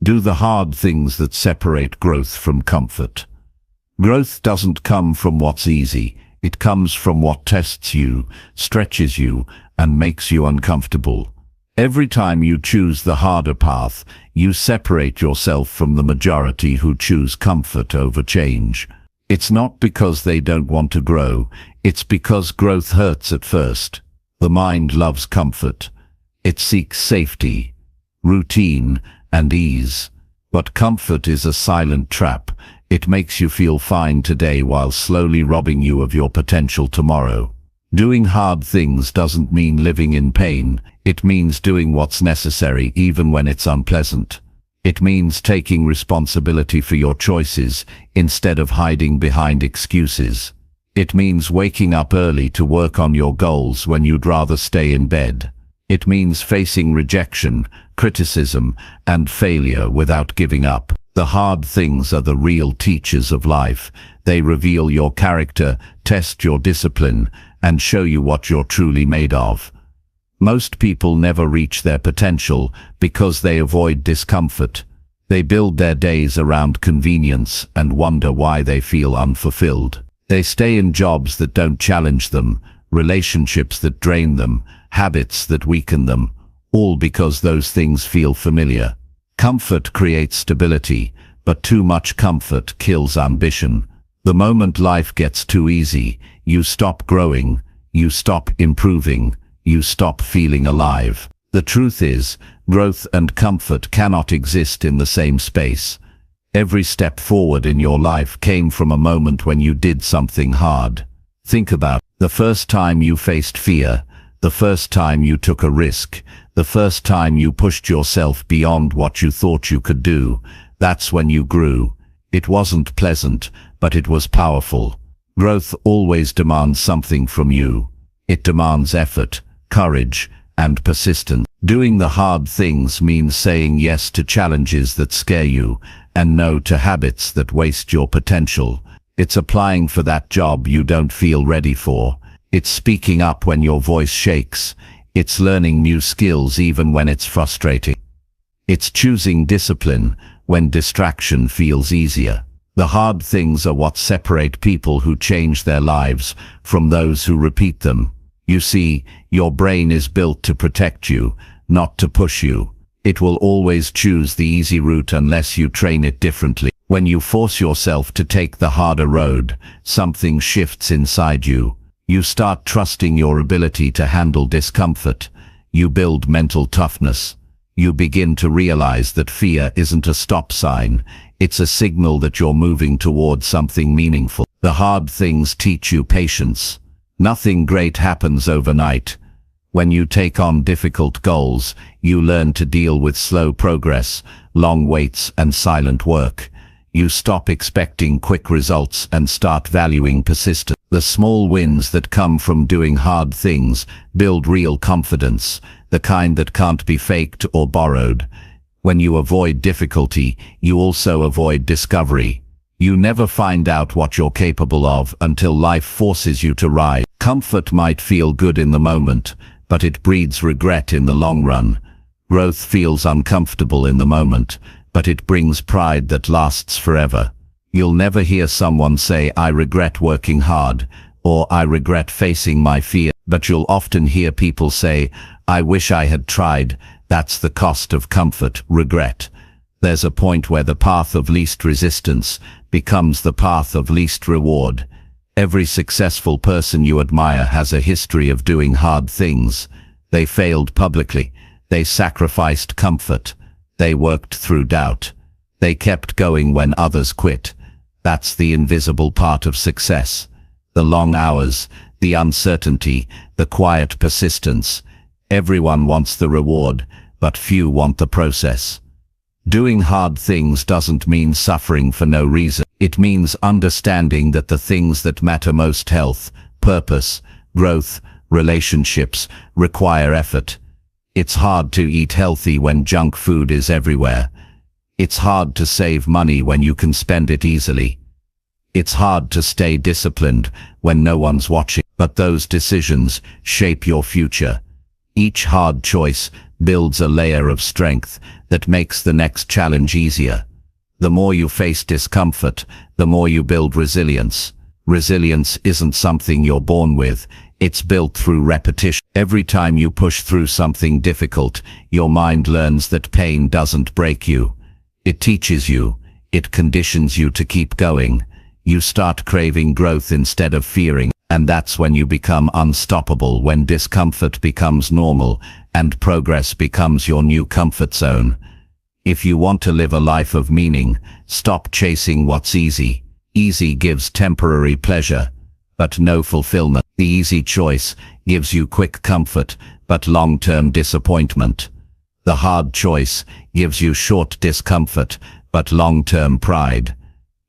Do the hard things that separate growth from comfort. Growth doesn't come from what's easy. It comes from what tests you, stretches you, and makes you uncomfortable. Every time you choose the harder path, you separate yourself from the majority who choose comfort over change. It's not because they don't want to grow, it's because growth hurts at first. The mind loves comfort. It seeks safety, routine, and ease. But comfort is a silent trap. It makes you feel fine today while slowly robbing you of your potential tomorrow. Doing hard things doesn't mean living in pain. It means doing what's necessary even when it's unpleasant. It means taking responsibility for your choices instead of hiding behind excuses. It means waking up early to work on your goals when you'd rather stay in bed. It means facing rejection, criticism, and failure without giving up. The hard things are the real teachers of life. They reveal your character, test your discipline, and show you what you're truly made of. Most people never reach their potential because they avoid discomfort. They build their days around convenience and wonder why they feel unfulfilled. They stay in jobs that don't challenge them, relationships that drain them, habits that weaken them, all because those things feel familiar. Comfort creates stability, but too much comfort kills ambition. The moment life gets too easy, you stop growing, you stop improving, you stop feeling alive. The truth is, growth and comfort cannot exist in the same space. Every step forward in your life came from a moment when you did something hard. Think about the first time you faced fear, the first time you took a risk, the first time you pushed yourself beyond what you thought you could do. That's when you grew. It wasn't pleasant, but it was powerful. Growth always demands something from you. It demands effort, courage, and persistence. Doing the hard things means saying yes to challenges that scare you, and no to habits that waste your potential. It's applying for that job you don't feel ready for. It's speaking up when your voice shakes. It's learning new skills even when it's frustrating. It's choosing discipline when distraction feels easier. The hard things are what separate people who change their lives from those who repeat them. You see, your brain is built to protect you, not to push you. It will always choose the easy route unless you train it differently. When you force yourself to take the harder road, something shifts inside you. You start trusting your ability to handle discomfort. You build mental toughness. You begin to realize that fear isn't a stop sign. It's a signal that you're moving towards something meaningful. The hard things teach you patience. Nothing great happens overnight. When you take on difficult goals, you learn to deal with slow progress, long waits, and silent work. You stop expecting quick results and start valuing persistence. The small wins that come from doing hard things build real confidence, the kind that can't be faked or borrowed. When you avoid difficulty, you also avoid discovery. You never find out what you're capable of until life forces you to rise. Comfort might feel good in the moment, but it breeds regret in the long run. Growth feels uncomfortable in the moment, but it brings pride that lasts forever. You'll never hear someone say, "I regret working hard," or "I regret facing my fear," but you'll often hear people say, "I wish I had tried." That's the cost of comfort, regret. There's a point where the path of least resistance becomes the path of least reward. Every successful person you admire has a history of doing hard things. They failed publicly. They sacrificed comfort. They worked through doubt. They kept going when others quit. That's the invisible part of success. The long hours, the uncertainty, the quiet persistence. Everyone wants the reward, but few want the process. Doing hard things doesn't mean suffering for no reason. It means understanding that the things that matter most, health, purpose, growth, relationships, require effort. It's hard to eat healthy when junk food is everywhere. It's hard to save money when you can spend it easily. It's hard to stay disciplined when no one's watching. But those decisions shape your future. Each hard choice builds a layer of strength that makes the next challenge easier. The more you face discomfort, the more you build resilience. Resilience isn't something you're born with. It's built through repetition. Every time you push through something difficult, your mind learns that pain doesn't break you. It teaches you. It conditions you to keep going. You start craving growth instead of fearing. And that's when you become unstoppable, when discomfort becomes normal and progress becomes your new comfort zone. If you want to live a life of meaning, stop chasing what's easy. Easy gives temporary pleasure, but no fulfillment. The easy choice gives you quick comfort, but long-term disappointment. The hard choice gives you short discomfort, but long-term pride.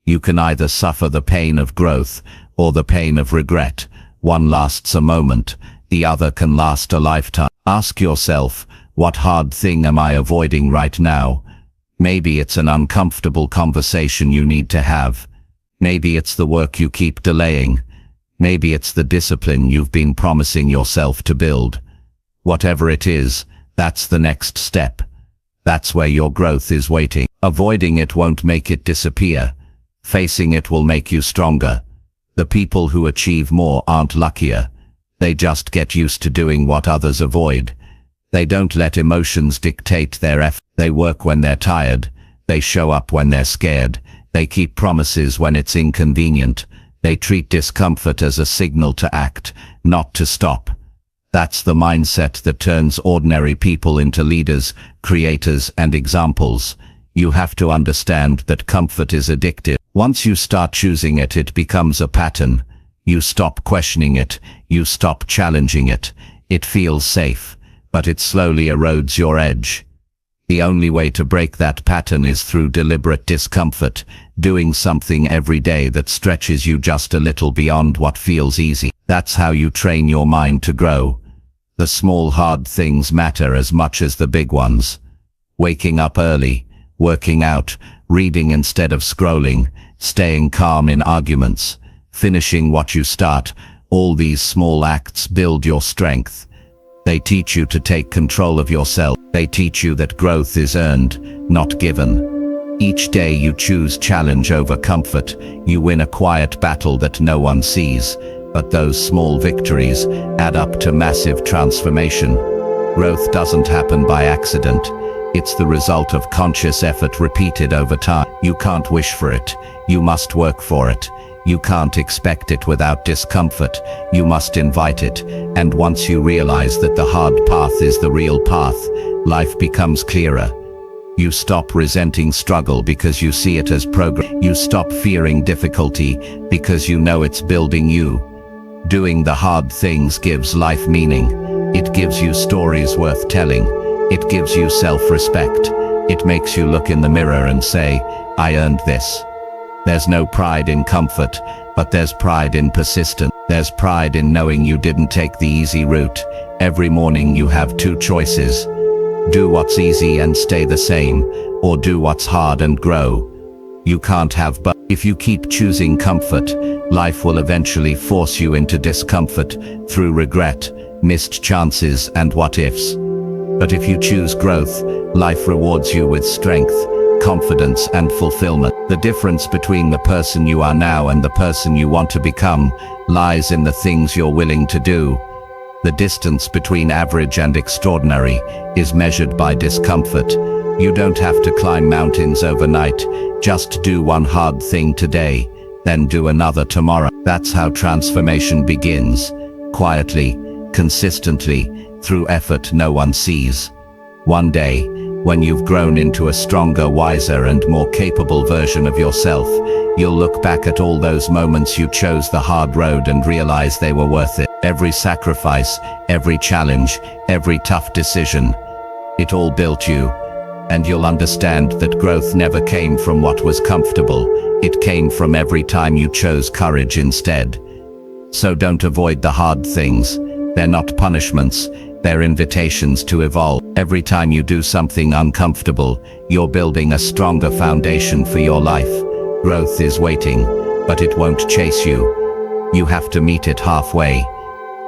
You can either suffer the pain of growth or the pain of regret. One lasts a moment, the other can last a lifetime. Ask yourself, what hard thing am I avoiding right now? Maybe it's an uncomfortable conversation you need to have. Maybe it's the work you keep delaying. Maybe it's the discipline you've been promising yourself to build. Whatever it is, that's the next step. That's where your growth is waiting. Avoiding it won't make it disappear. Facing it will make you stronger. The people who achieve more aren't luckier. They just get used to doing what others avoid. They don't let emotions dictate their effort. They work when they're tired. They show up when they're scared. They keep promises when it's inconvenient. They treat discomfort as a signal to act, not to stop. That's the mindset that turns ordinary people into leaders, creators, and examples. You have to understand that comfort is addictive. Once you start choosing it, it becomes a pattern. You stop questioning it. You stop challenging it. It feels safe, but it slowly erodes your edge. The only way to break that pattern is through deliberate discomfort, doing something every day that stretches you just a little beyond what feels easy. That's how you train your mind to grow. The small hard things matter as much as the big ones. Waking up early, working out, reading instead of scrolling, staying calm in arguments, finishing what you start, all these small acts build your strength. They teach you to take control of yourself. They teach you that growth is earned, not given. Each day you choose challenge over comfort, you win a quiet battle that no one sees, but those small victories add up to massive transformation. Growth doesn't happen by accident. It's the result of conscious effort repeated over time. You can't wish for it. You must work for it. You can't expect it without discomfort. You must invite it. And once you realize that the hard path is the real path, life becomes clearer. You stop resenting struggle because you see it as progress. You stop fearing difficulty because you know it's building you. Doing the hard things gives life meaning. It gives you stories worth telling. It gives you self-respect. It makes you look in the mirror and say, I earned this. There's no pride in comfort, but there's pride in persistence. There's pride in knowing you didn't take the easy route. Every morning you have two choices. Do what's easy and stay the same, or do what's hard and grow. You can't have both. If you keep choosing comfort, life will eventually force you into discomfort through regret, missed chances, and what-ifs. But if you choose growth, life rewards you with strength, confidence, and fulfillment. The difference between the person you are now and the person you want to become lies in the things you're willing to do. The distance between average and extraordinary is measured by discomfort. You don't have to climb mountains overnight. Just do one hard thing today, then do another tomorrow. That's how transformation begins. Quietly, consistently, through effort no one sees. One day, when you've grown into a stronger, wiser, and more capable version of yourself, you'll look back at all those moments you chose the hard road and realize they were worth it. Every sacrifice, every challenge, every tough decision, it all built you. And you'll understand that growth never came from what was comfortable. It came from every time you chose courage instead. So don't avoid the hard things. They're not punishments. They're invitations to evolve. Every time you do something uncomfortable, you're building a stronger foundation for your life. Growth is waiting, but it won't chase you. You have to meet it halfway.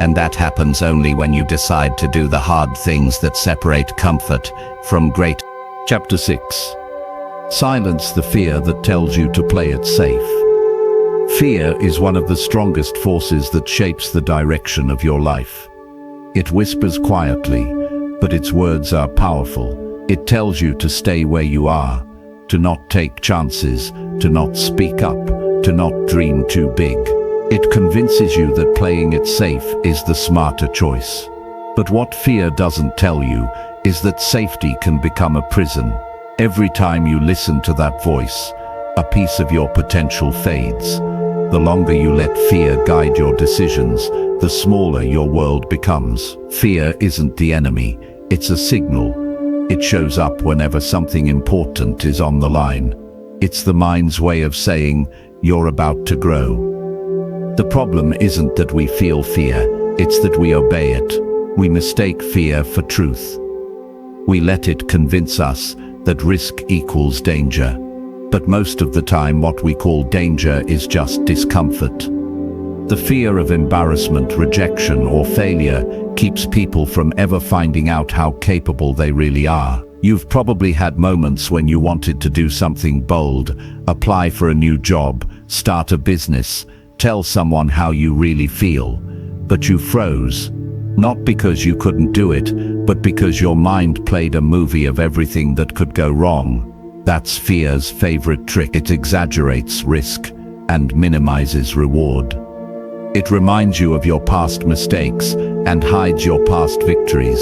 And that happens only when you decide to do the hard things that separate comfort from great. Chapter 6. Silence the fear that tells you to play it safe. Fear is one of the strongest forces that shapes the direction of your life. It whispers quietly, but its words are powerful. It tells you to stay where you are, to not take chances, to not speak up, to not dream too big. It convinces you that playing it safe is the smarter choice. But what fear doesn't tell you is that safety can become a prison. Every time you listen to that voice, a piece of your potential fades. The longer you let fear guide your decisions, the smaller your world becomes. Fear isn't the enemy, it's a signal. It shows up whenever something important is on the line. It's the mind's way of saying, you're about to grow. The problem isn't that we feel fear, it's that we obey it. We mistake fear for truth. We let it convince us that risk equals danger. But most of the time what we call danger is just discomfort. The fear of embarrassment, rejection, or failure keeps people from ever finding out how capable they really are. You've probably had moments when you wanted to do something bold, apply for a new job, start a business, tell someone how you really feel, but you froze. Not because you couldn't do it, but because your mind played a movie of everything that could go wrong. That's fear's favorite trick. It exaggerates risk and minimizes reward. It reminds you of your past mistakes and hides your past victories.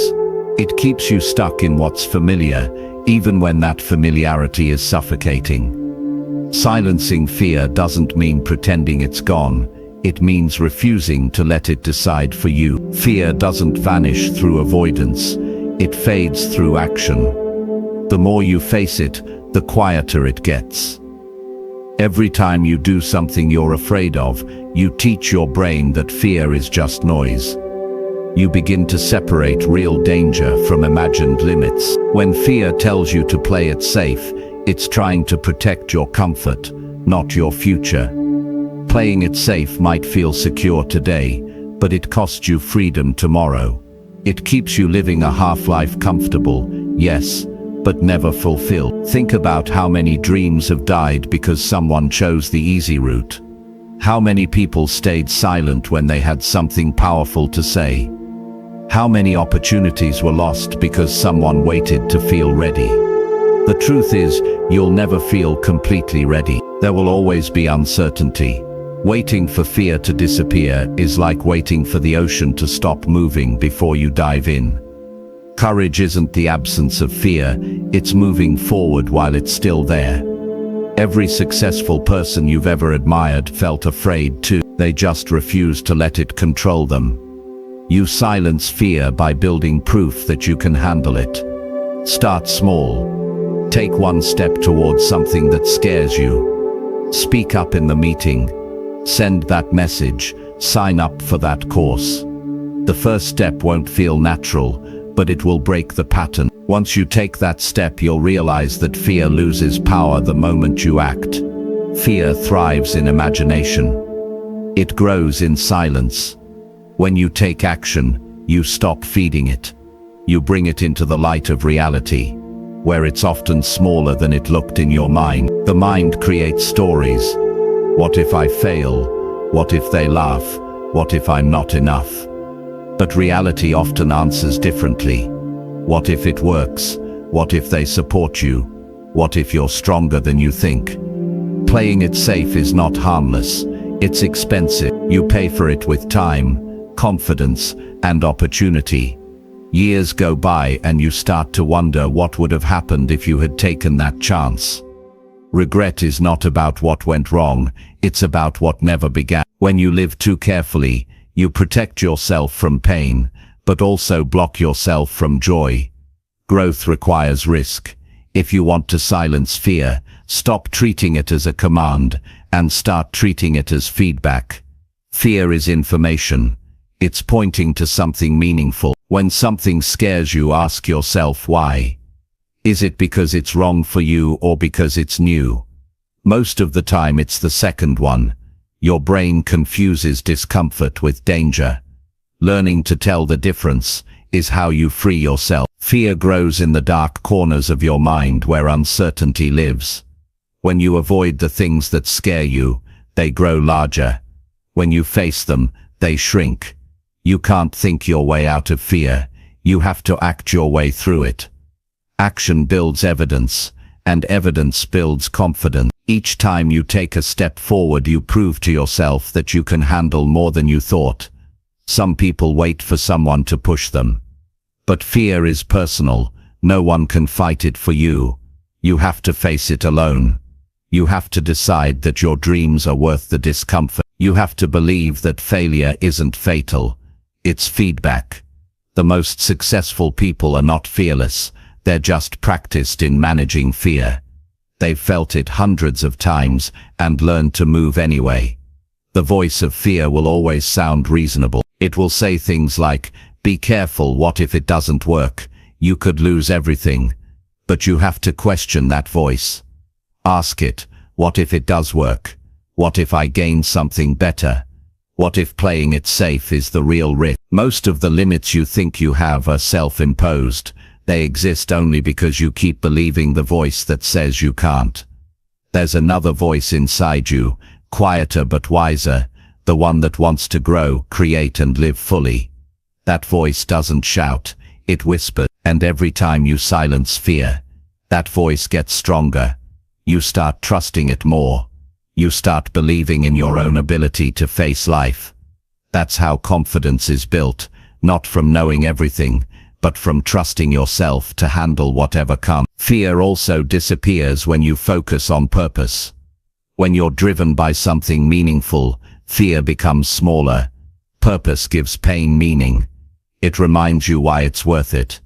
It keeps you stuck in what's familiar, even when that familiarity is suffocating. Silencing fear doesn't mean pretending it's gone. It means refusing to let it decide for you. Fear doesn't vanish through avoidance. It fades through action. The more you face it, the quieter it gets. Every time you do something you're afraid of, you teach your brain that fear is just noise. You begin to separate real danger from imagined limits. When fear tells you to play it safe, it's trying to protect your comfort, not your future. Playing it safe might feel secure today, but it costs you freedom tomorrow. It keeps you living a half-life comfortable, yes, but never fulfilled. Think about how many dreams have died because someone chose the easy route. How many people stayed silent when they had something powerful to say? How many opportunities were lost because someone waited to feel ready? The truth is, you'll never feel completely ready. There will always be uncertainty. Waiting for fear to disappear is like waiting for the ocean to stop moving before you dive in. Courage isn't the absence of fear, it's moving forward while it's still there. Every successful person you've ever admired felt afraid too. They just refused to let it control them. You silence fear by building proof that you can handle it. Start small. Take one step towards something that scares you. Speak up in the meeting. Send that message. Sign up for that course. The first step won't feel natural, but it will break the pattern. Once you take that step, you'll realize that fear loses power the moment you act. Fear thrives in imagination. It grows in silence. When you take action, you stop feeding it. You bring it into the light of reality, where it's often smaller than it looked in your mind. The mind creates stories. What if I fail? What if they laugh? What if I'm not enough? But reality often answers differently. What if it works? What if they support you? What if you're stronger than you think? Playing it safe is not harmless. It's expensive. You pay for it with time, confidence, and opportunity. Years go by and you start to wonder what would have happened if you had taken that chance. Regret is not about what went wrong, it's about what never began. When you live too carefully, you protect yourself from pain, but also block yourself from joy. Growth requires risk. If you want to silence fear, stop treating it as a command and start treating it as feedback. Fear is information. It's pointing to something meaningful. When something scares you, ask yourself why. Is it because it's wrong for you or because it's new? Most of the time it's the second one. Your brain confuses discomfort with danger. Learning to tell the difference is how you free yourself. Fear grows in the dark corners of your mind where uncertainty lives. When you avoid the things that scare you, they grow larger. When you face them, they shrink. You can't think your way out of fear. You have to act your way through it. Action builds evidence, and evidence builds confidence. Each time you take a step forward, you prove to yourself that you can handle more than you thought. Some people wait for someone to push them. But fear is personal. No one can fight it for you. You have to face it alone. You have to decide that your dreams are worth the discomfort. You have to believe that failure isn't fatal. It's feedback. The most successful people are not fearless. They're just practiced in managing fear. They've felt it hundreds of times and learned to move anyway. The voice of fear will always sound reasonable. It will say things like, "Be careful, what if it doesn't work? You could lose everything." But you have to question that voice. Ask it, what if it does work? What if I gain something better? What if playing it safe is the real risk? Most of the limits you think you have are self-imposed. They exist only because you keep believing the voice that says you can't. There's another voice inside you, quieter but wiser, the one that wants to grow, create and live fully. That voice doesn't shout, it whispers, and every time you silence fear, that voice gets stronger. You start trusting it more. You start believing in your own ability to face life. That's how confidence is built, not from knowing everything, but from trusting yourself to handle whatever comes. Fear also disappears when you focus on purpose. When you're driven by something meaningful, fear becomes smaller. Purpose gives pain meaning. It reminds you why it's worth it.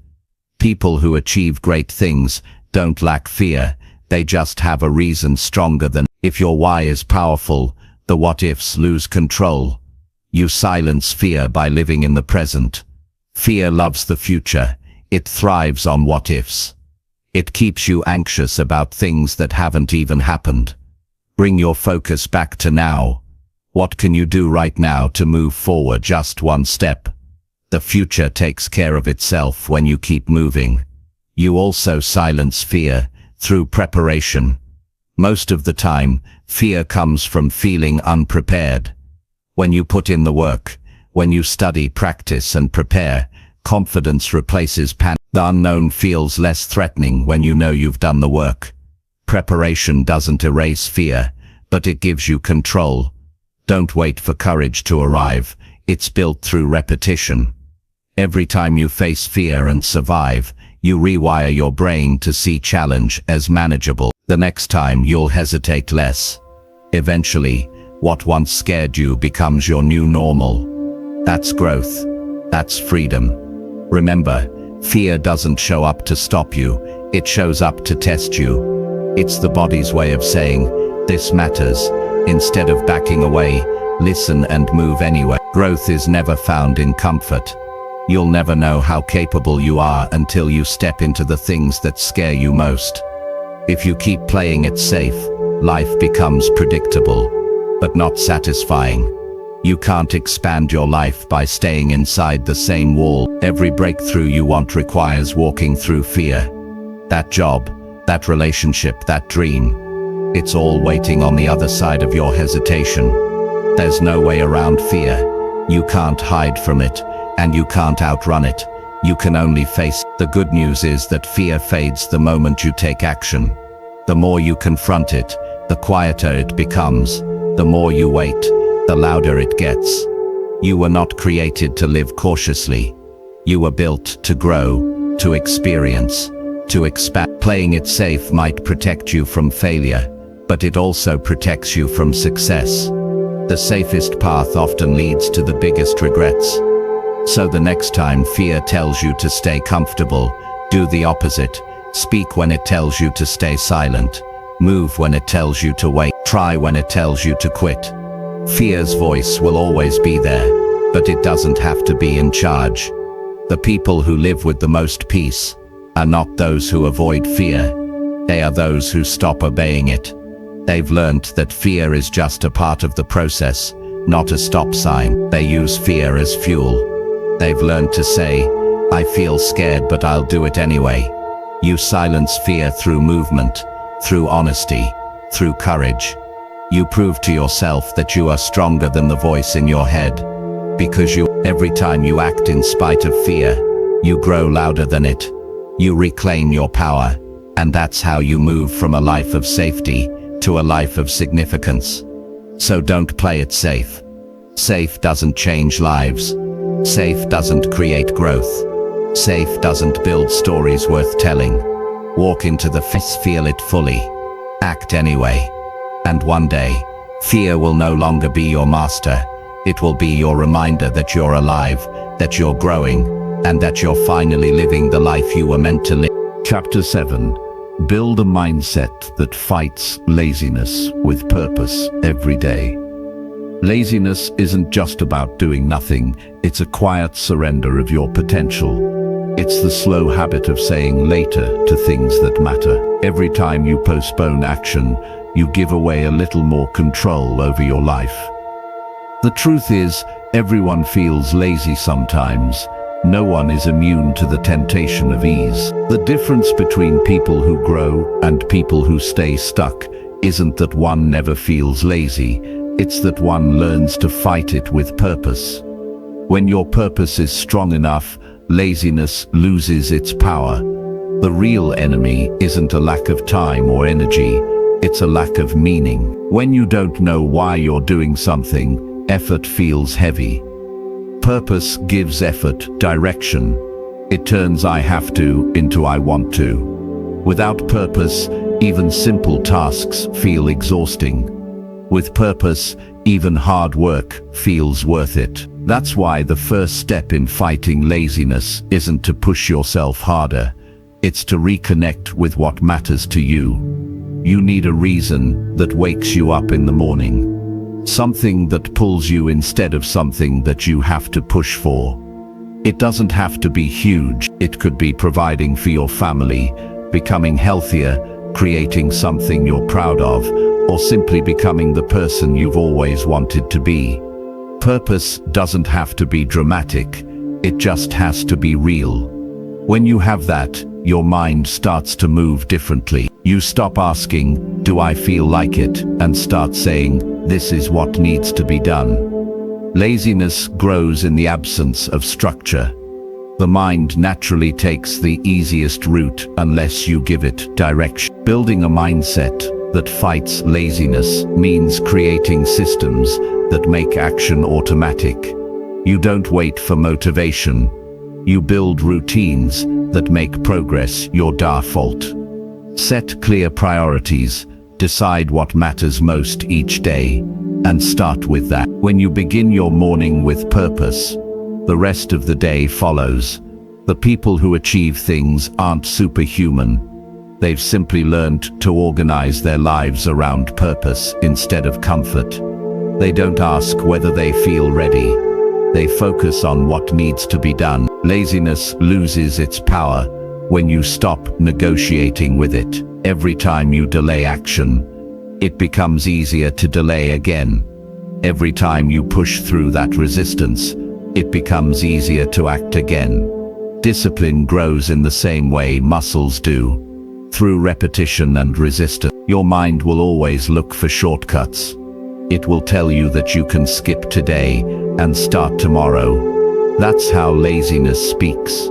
People who achieve great things don't lack fear. They just have a reason stronger than. If your why is powerful, the what-ifs lose control. You silence fear by living in the present. Fear loves the future. It thrives on what-ifs. It keeps you anxious about things that haven't even happened. Bring your focus back to now. What can you do right now to move forward just one step? The future takes care of itself when you keep moving. You also silence fear through preparation. Most of the time, fear comes from feeling unprepared. When you put in the work, when you study, practice and prepare, confidence replaces panic. The unknown feels less threatening when you know you've done the work. Preparation doesn't erase fear, but it gives you control. Don't wait for courage to arrive. It's built through repetition. Every time you face fear and survive, you rewire your brain to see challenge as manageable. The next time you'll hesitate less. Eventually, what once scared you becomes your new normal. That's growth. That's freedom. Remember, fear doesn't show up to stop you. It shows up to test you. It's the body's way of saying, This matters. Instead of backing away, listen and move anyway. Growth is never found in comfort. You'll never know how capable you are until you step into the things that scare you most. If you keep playing it safe, life becomes predictable, but not satisfying. You can't expand your life by staying inside the same wall. Every breakthrough you want requires walking through fear. That job, that relationship, that dream. It's all waiting on the other side of your hesitation. There's no way around fear. You can't hide from it, and you can't outrun it. You can only face it. The good news is that fear fades the moment you take action. The more you confront it, the quieter it becomes. The more you wait, the louder it gets. You were not created to live cautiously. You were built to grow, to experience, to expand. Playing it safe might protect you from failure, but it also protects you from success. The safest path often leads to the biggest regrets. So the next time fear tells you to stay comfortable, do the opposite. Speak when it tells you to stay silent. Move when it tells you to wait. Try when it tells you to quit. Fear's voice will always be there, but it doesn't have to be in charge. The people who live with the most peace are not those who avoid fear. They are those who stop obeying it. They've learned that fear is just a part of the process, not a stop sign. They use fear as fuel. They've learned to say, "I feel scared, but I'll do it anyway." You silence fear through movement, through honesty, through courage. You prove to yourself that you are stronger than the voice in your head. Because every time you act in spite of fear, you grow louder than it. You reclaim your power, and that's how you move from a life of safety to a life of significance. So don't play it safe. Safe doesn't change lives. Safe doesn't create growth. Safe doesn't build stories worth telling. Walk into the feel it fully. Act anyway. And one day, fear will no longer be your master. It will be your reminder that you're alive, that you're growing, and that you're finally living the life you were meant to live. Chapter 7. Build a mindset that fights laziness with purpose every day. Laziness isn't just about doing nothing, it's a quiet surrender of your potential. It's the slow habit of saying later to things that matter. Every time you postpone action, you give away a little more control over your life. The truth is, everyone feels lazy sometimes. No one is immune to the temptation of ease. The difference between people who grow and people who stay stuck isn't that one never feels lazy, it's that one learns to fight it with purpose. When your purpose is strong enough, laziness loses its power. The real enemy isn't a lack of time or energy, it's a lack of meaning. When you don't know why you're doing something, effort feels heavy. Purpose gives effort direction. It turns "I have to" into "I want to." Without purpose, even simple tasks feel exhausting. With purpose, even hard work feels worth it. That's why the first step in fighting laziness isn't to push yourself harder. It's to reconnect with what matters to you. You need a reason that wakes you up in the morning. Something that pulls you instead of something that you have to push for. It doesn't have to be huge. It could be providing for your family, becoming healthier, creating something you're proud of, or simply becoming the person you've always wanted to be. Purpose doesn't have to be dramatic. It just has to be real. When you have that, your mind starts to move differently. You stop asking, "Do I feel like it?" and start saying, "This is what needs to be done." Laziness grows in the absence of structure. The mind naturally takes the easiest route unless you give it direction. Building a mindset that fights laziness means creating systems that make action automatic. You don't wait for motivation. You build routines that make progress your default. Set clear priorities, decide what matters most each day, and start with that. When you begin your morning with purpose, the rest of the day follows. The people who achieve things aren't superhuman. They've simply learned to organize their lives around purpose instead of comfort. They don't ask whether they feel ready. They focus on what needs to be done. Laziness loses its power when you stop negotiating with it. Every time you delay action, it becomes easier to delay again. Every time you push through that resistance, it becomes easier to act again. Discipline grows in the same way muscles do, through repetition and resistance. Your mind will always look for shortcuts. It will tell you that you can skip today and start tomorrow. That's how laziness speaks.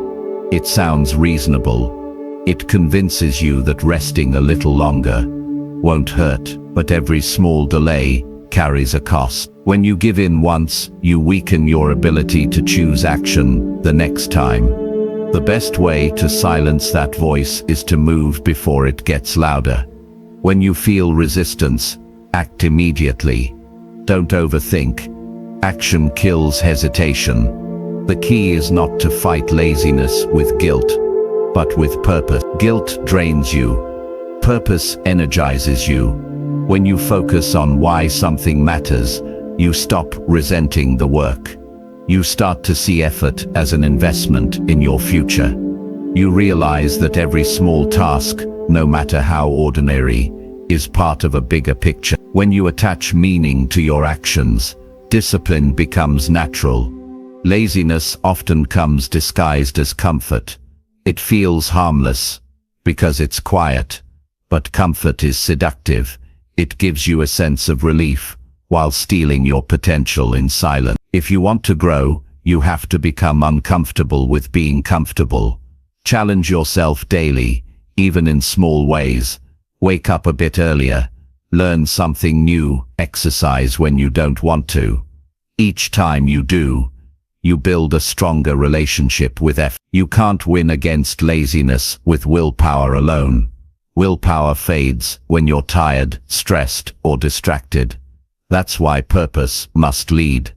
It sounds reasonable. It convinces you that resting a little longer won't hurt, but every small delay carries a cost. When you give in once, you weaken your ability to choose action the next time. The best way to silence that voice is to move before it gets louder. When you feel resistance, act immediately. Don't overthink. Action kills hesitation. The key is not to fight laziness with guilt, but with purpose. Guilt drains you. Purpose energizes you. When you focus on why something matters, you stop resenting the work. You start to see effort as an investment in your future. You realize that every small task, no matter how ordinary, is part of a bigger picture. When you attach meaning to your actions, discipline becomes natural. Laziness often comes disguised as comfort. It feels harmless because it's quiet, but comfort is seductive. It gives you a sense of relief while stealing your potential in silence. If you want to grow, you have to become uncomfortable with being comfortable. Challenge yourself daily, even in small ways. Wake up a bit earlier. Learn something new. Exercise when you don't want to. Each time you do, you build a stronger relationship with effort. You can't win against laziness with willpower alone. Willpower fades when you're tired, stressed, or distracted. That's why purpose must lead.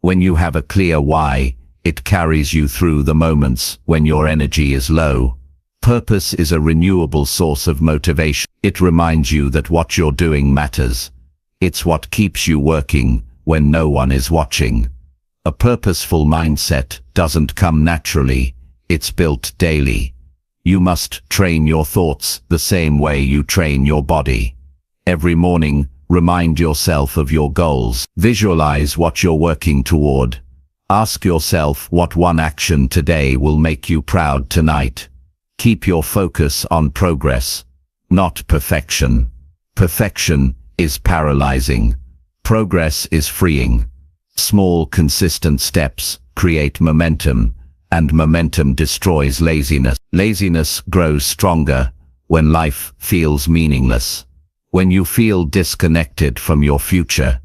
When you have a clear why, it carries you through the moments when your energy is low. Purpose is a renewable source of motivation. It reminds you that what you're doing matters. It's what keeps you working when no one is watching. A purposeful mindset doesn't come naturally, it's built daily. You must train your thoughts the same way you train your body. Every morning, remind yourself of your goals. Visualize what you're working toward. Ask yourself what one action today will make you proud tonight. Keep your focus on progress, not perfection. Perfection is paralyzing. Progress is freeing. Small, consistent steps create momentum, and momentum destroys laziness. Laziness grows stronger when life feels meaningless. When you feel disconnected from your future,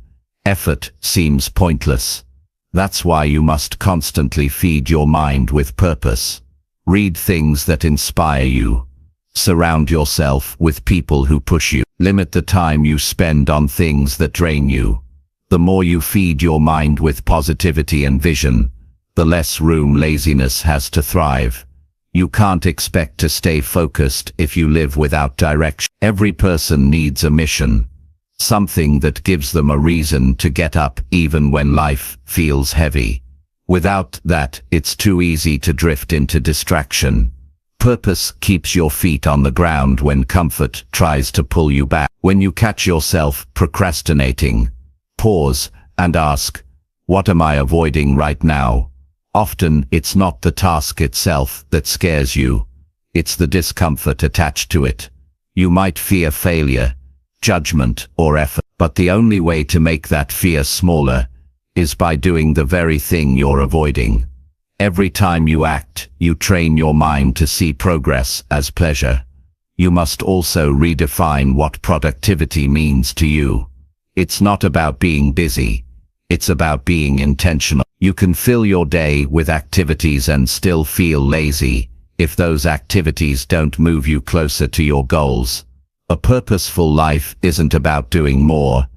effort seems pointless. That's why you must constantly feed your mind with purpose. Read things that inspire you. Surround yourself with people who push you. Limit the time you spend on things that drain you. The more you feed your mind with positivity and vision, the less room laziness has to thrive. You can't expect to stay focused if you live without direction. Every person needs a mission, something that gives them a reason to get up even when life feels heavy. Without that, it's too easy to drift into distraction. Purpose keeps your feet on the ground when comfort tries to pull you back. When you catch yourself procrastinating, pause and ask, what am I avoiding right now? Often, it's not the task itself that scares you. It's the discomfort attached to it. You might fear failure, judgment, or effort, but the only way to make that fear smaller is by doing the very thing you're avoiding. Every time you act, you train your mind to see progress as pleasure. You must also redefine what productivity means to you. It's not about being busy. It's about being intentional. You can fill your day with activities and still feel lazy if those activities don't move you closer to your goals. A purposeful life isn't about doing more.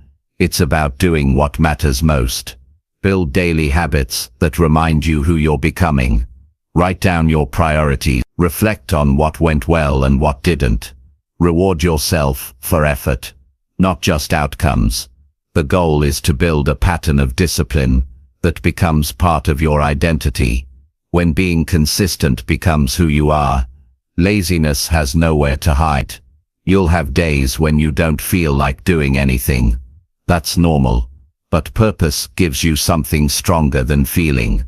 It's about doing what matters most. Build daily habits that remind you who you're becoming. Write down your priorities. Reflect on what went well and what didn't. Reward yourself for effort, not just outcomes. The goal is to build a pattern of discipline that becomes part of your identity. When being consistent becomes who you are, laziness has nowhere to hide. You'll have days when you don't feel like doing anything. That's normal. But purpose gives you something stronger than feeling.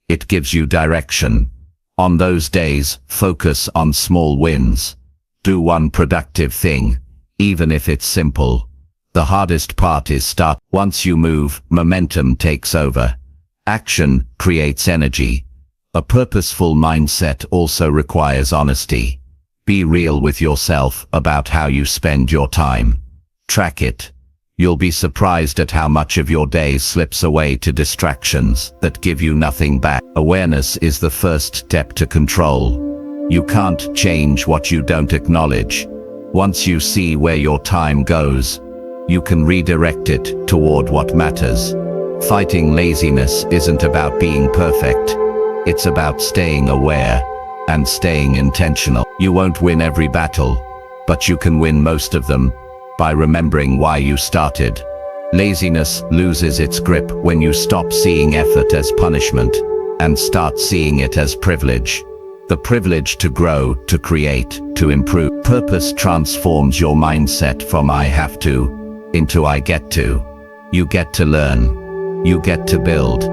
It gives you direction. On those days, focus on small wins. Do one productive thing, even if it's simple. The hardest part is start. Once you move, momentum takes over. Action creates energy. A purposeful mindset also requires honesty. Be real with yourself about how you spend your time. Track it. You'll be surprised at how much of your day slips away to distractions that give you nothing back. Awareness is the first step to control. You can't change what you don't acknowledge. Once you see where your time goes, you can redirect it toward what matters. Fighting laziness isn't about being perfect. It's about staying aware and staying intentional. You won't win every battle, but you can win most of them by remembering why you started. Laziness loses its grip when you stop seeing effort as punishment and start seeing it as privilege. The privilege to grow, to create, to improve. Purpose transforms your mindset from I have to into I get to. You get to learn. You get to build.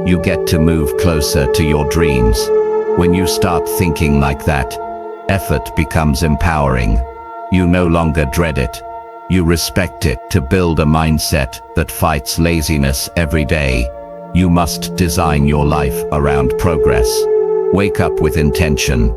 You get to move closer to your dreams. When you start thinking like that, effort becomes empowering. You no longer dread it. You respect it. To build a mindset that fights laziness every day, you must design your life around progress. Wake up with intention.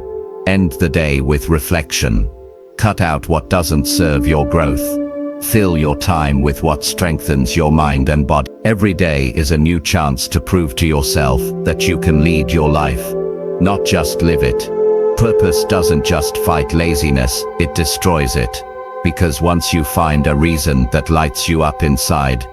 End the day with reflection. Cut out what doesn't serve your growth. Fill your time with what strengthens your mind and body. Every day is a new chance to prove to yourself that you can lead your life, not just live it. Purpose doesn't just fight laziness, it destroys it. Because once you find a reason that lights you up inside,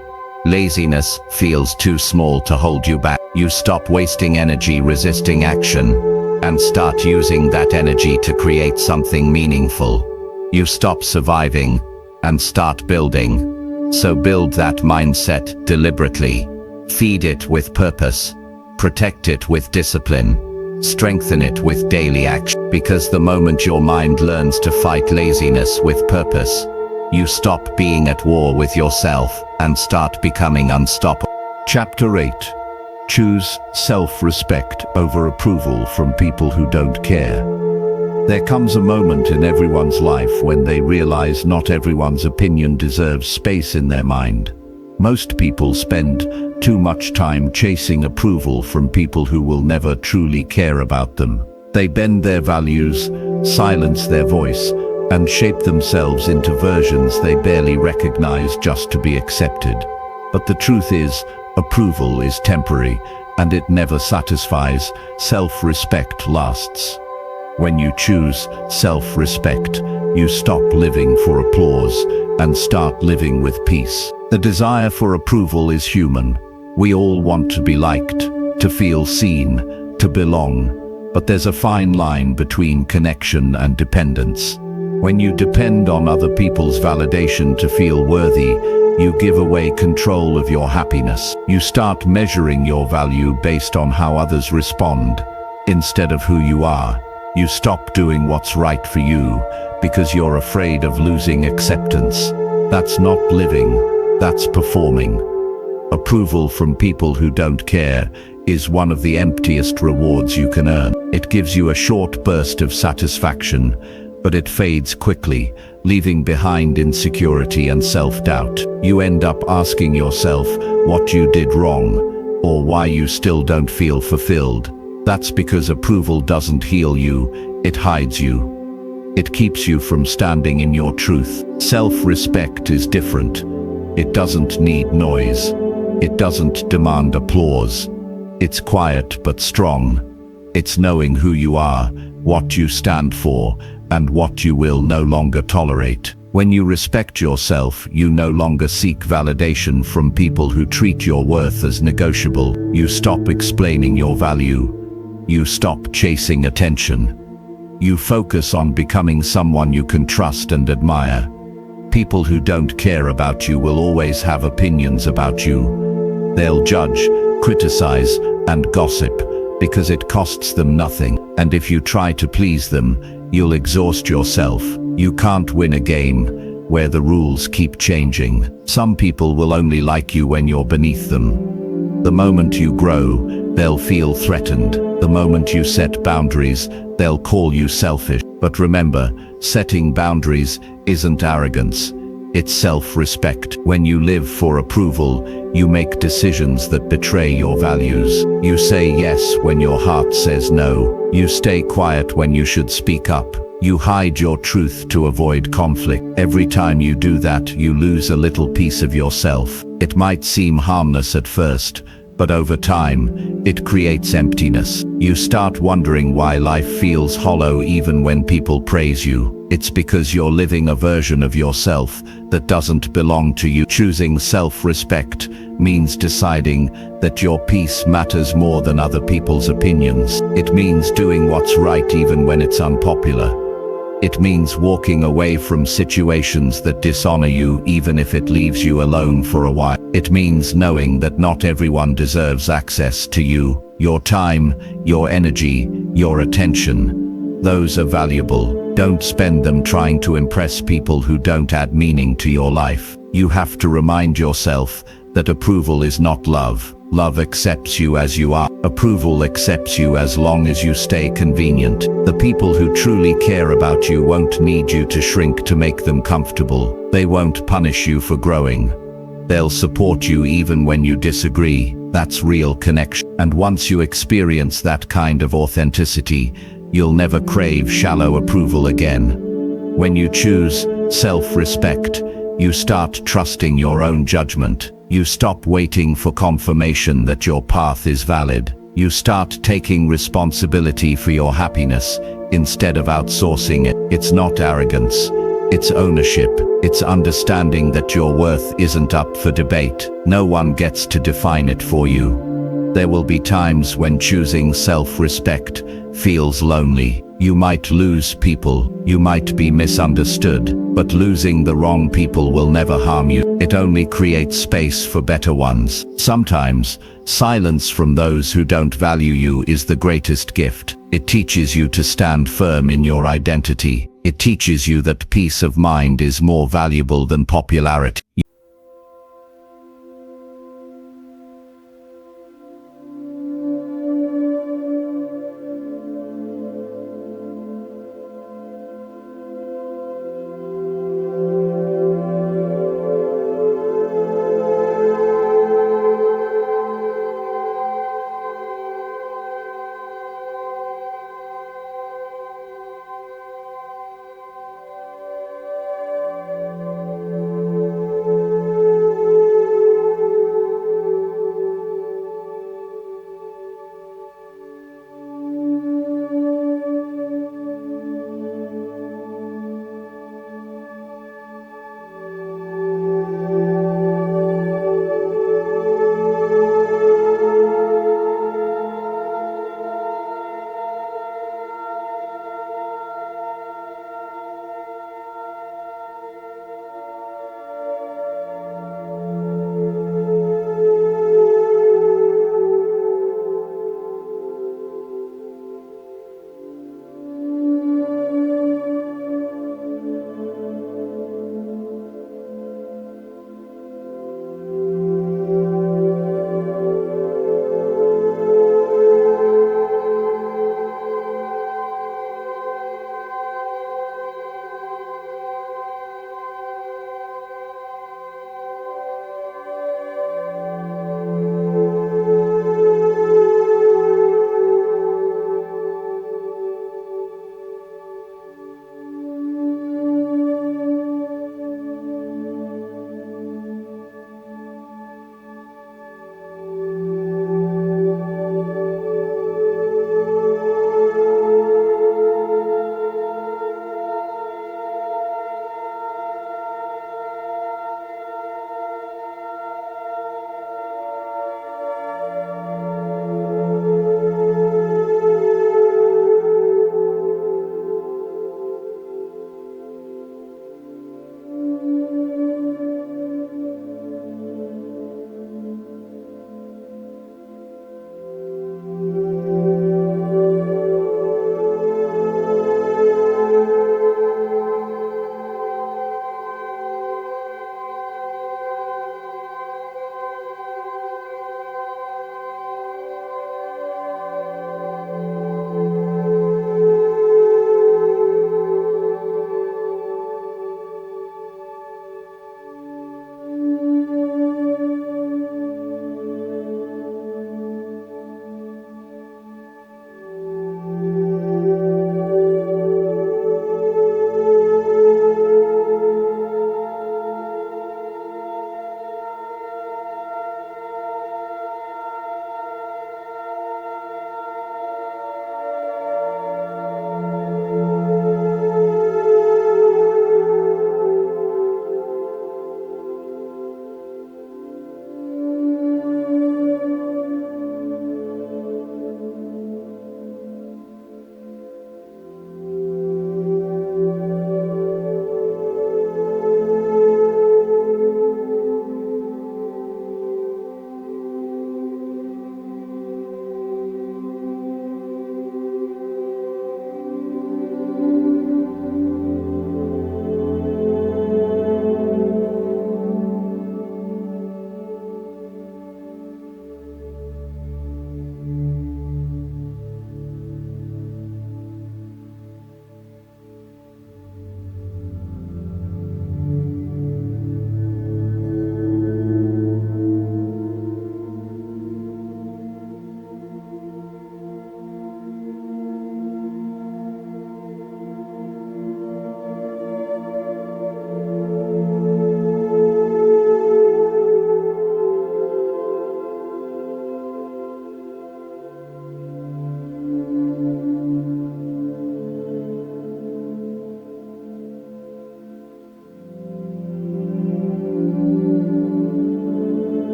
laziness feels too small to hold you back. You stop wasting energy resisting action and start using that energy to create something meaningful. You stop surviving and start building. So build that mindset deliberately. Feed it with purpose. Protect it with discipline. Strengthen it with daily action. Because the moment your mind learns to fight laziness with purpose, you stop being at war with yourself and start becoming unstoppable. Chapter 8. Choose self-respect over approval from people who don't care. There comes a moment in everyone's life when they realize not everyone's opinion deserves space in their mind. Most people spend too much time chasing approval from people who will never truly care about them. They bend their values, silence their voice, and shape themselves into versions they barely recognize just to be accepted. But the truth is, approval is temporary, and it never satisfies. Self-respect lasts. When you choose self-respect, you stop living for applause and start living with peace. The desire for approval is human. We all want to be liked, to feel seen, to belong. But there's a fine line between connection and dependence. When you depend on other people's validation to feel worthy, you give away control of your happiness. You start measuring your value based on how others respond, instead of who you are. You stop doing what's right for you because you're afraid of losing acceptance. That's not living, that's performing. Approval from people who don't care is one of the emptiest rewards you can earn. It gives you a short burst of satisfaction, but it fades quickly, leaving behind insecurity and self-doubt. You end up asking yourself what you did wrong, or why you still don't feel fulfilled. That's because approval doesn't heal you, it hides you. It keeps you from standing in your truth. Self-respect is different. It doesn't need noise. It doesn't demand applause. It's quiet but strong. It's knowing who you are, what you stand for, and what you will no longer tolerate. When you respect yourself, you no longer seek validation from people who treat your worth as negotiable. You stop explaining your value. You stop chasing attention. You focus on becoming someone you can trust and admire. People who don't care about you will always have opinions about you. They'll judge, criticize, and gossip because it costs them nothing. And if you try to please them, you'll exhaust yourself. You can't win a game where the rules keep changing. Some people will only like you when you're beneath them. The moment you grow, they'll feel threatened. The moment you set boundaries, they'll call you selfish. But remember, setting boundaries isn't arrogance. It's self-respect. When you live for approval, you make decisions that betray your values. You say yes when your heart says no. You stay quiet when you should speak up. You hide your truth to avoid conflict. Every time you do that, you lose a little piece of yourself. It might seem harmless at first, but over time, it creates emptiness. You start wondering why life feels hollow even when people praise you. It's because you're living a version of yourself that doesn't belong to you. Choosing self-respect means deciding that your peace matters more than other people's opinions. It means doing what's right even when it's unpopular. It means walking away from situations that dishonor you even if it leaves you alone for a while. It means knowing that not everyone deserves access to you. Your time, your energy, your attention. Those are valuable. Don't spend them trying to impress people who don't add meaning to your life. You have to remind yourself that approval is not love. Love accepts you as you are. Approval accepts you as long as you stay convenient. The people who truly care about you won't need you to shrink to make them comfortable. They won't punish you for growing. They'll support you even when you disagree. That's real connection. And once you experience that kind of authenticity, you'll never crave shallow approval again. When you choose self-respect, you start trusting your own judgment. You stop waiting for confirmation that your path is valid. You start taking responsibility for your happiness instead of outsourcing it. It's not arrogance. It's ownership. It's understanding that your worth isn't up for debate. No one gets to define it for you. There will be times when choosing self-respect feels lonely. You might lose people. You might be misunderstood. But losing the wrong people will never harm you. It only creates space for better ones. Sometimes, silence from those who don't value you is the greatest gift. It teaches you to stand firm in your identity. It teaches you that peace of mind is more valuable than popularity.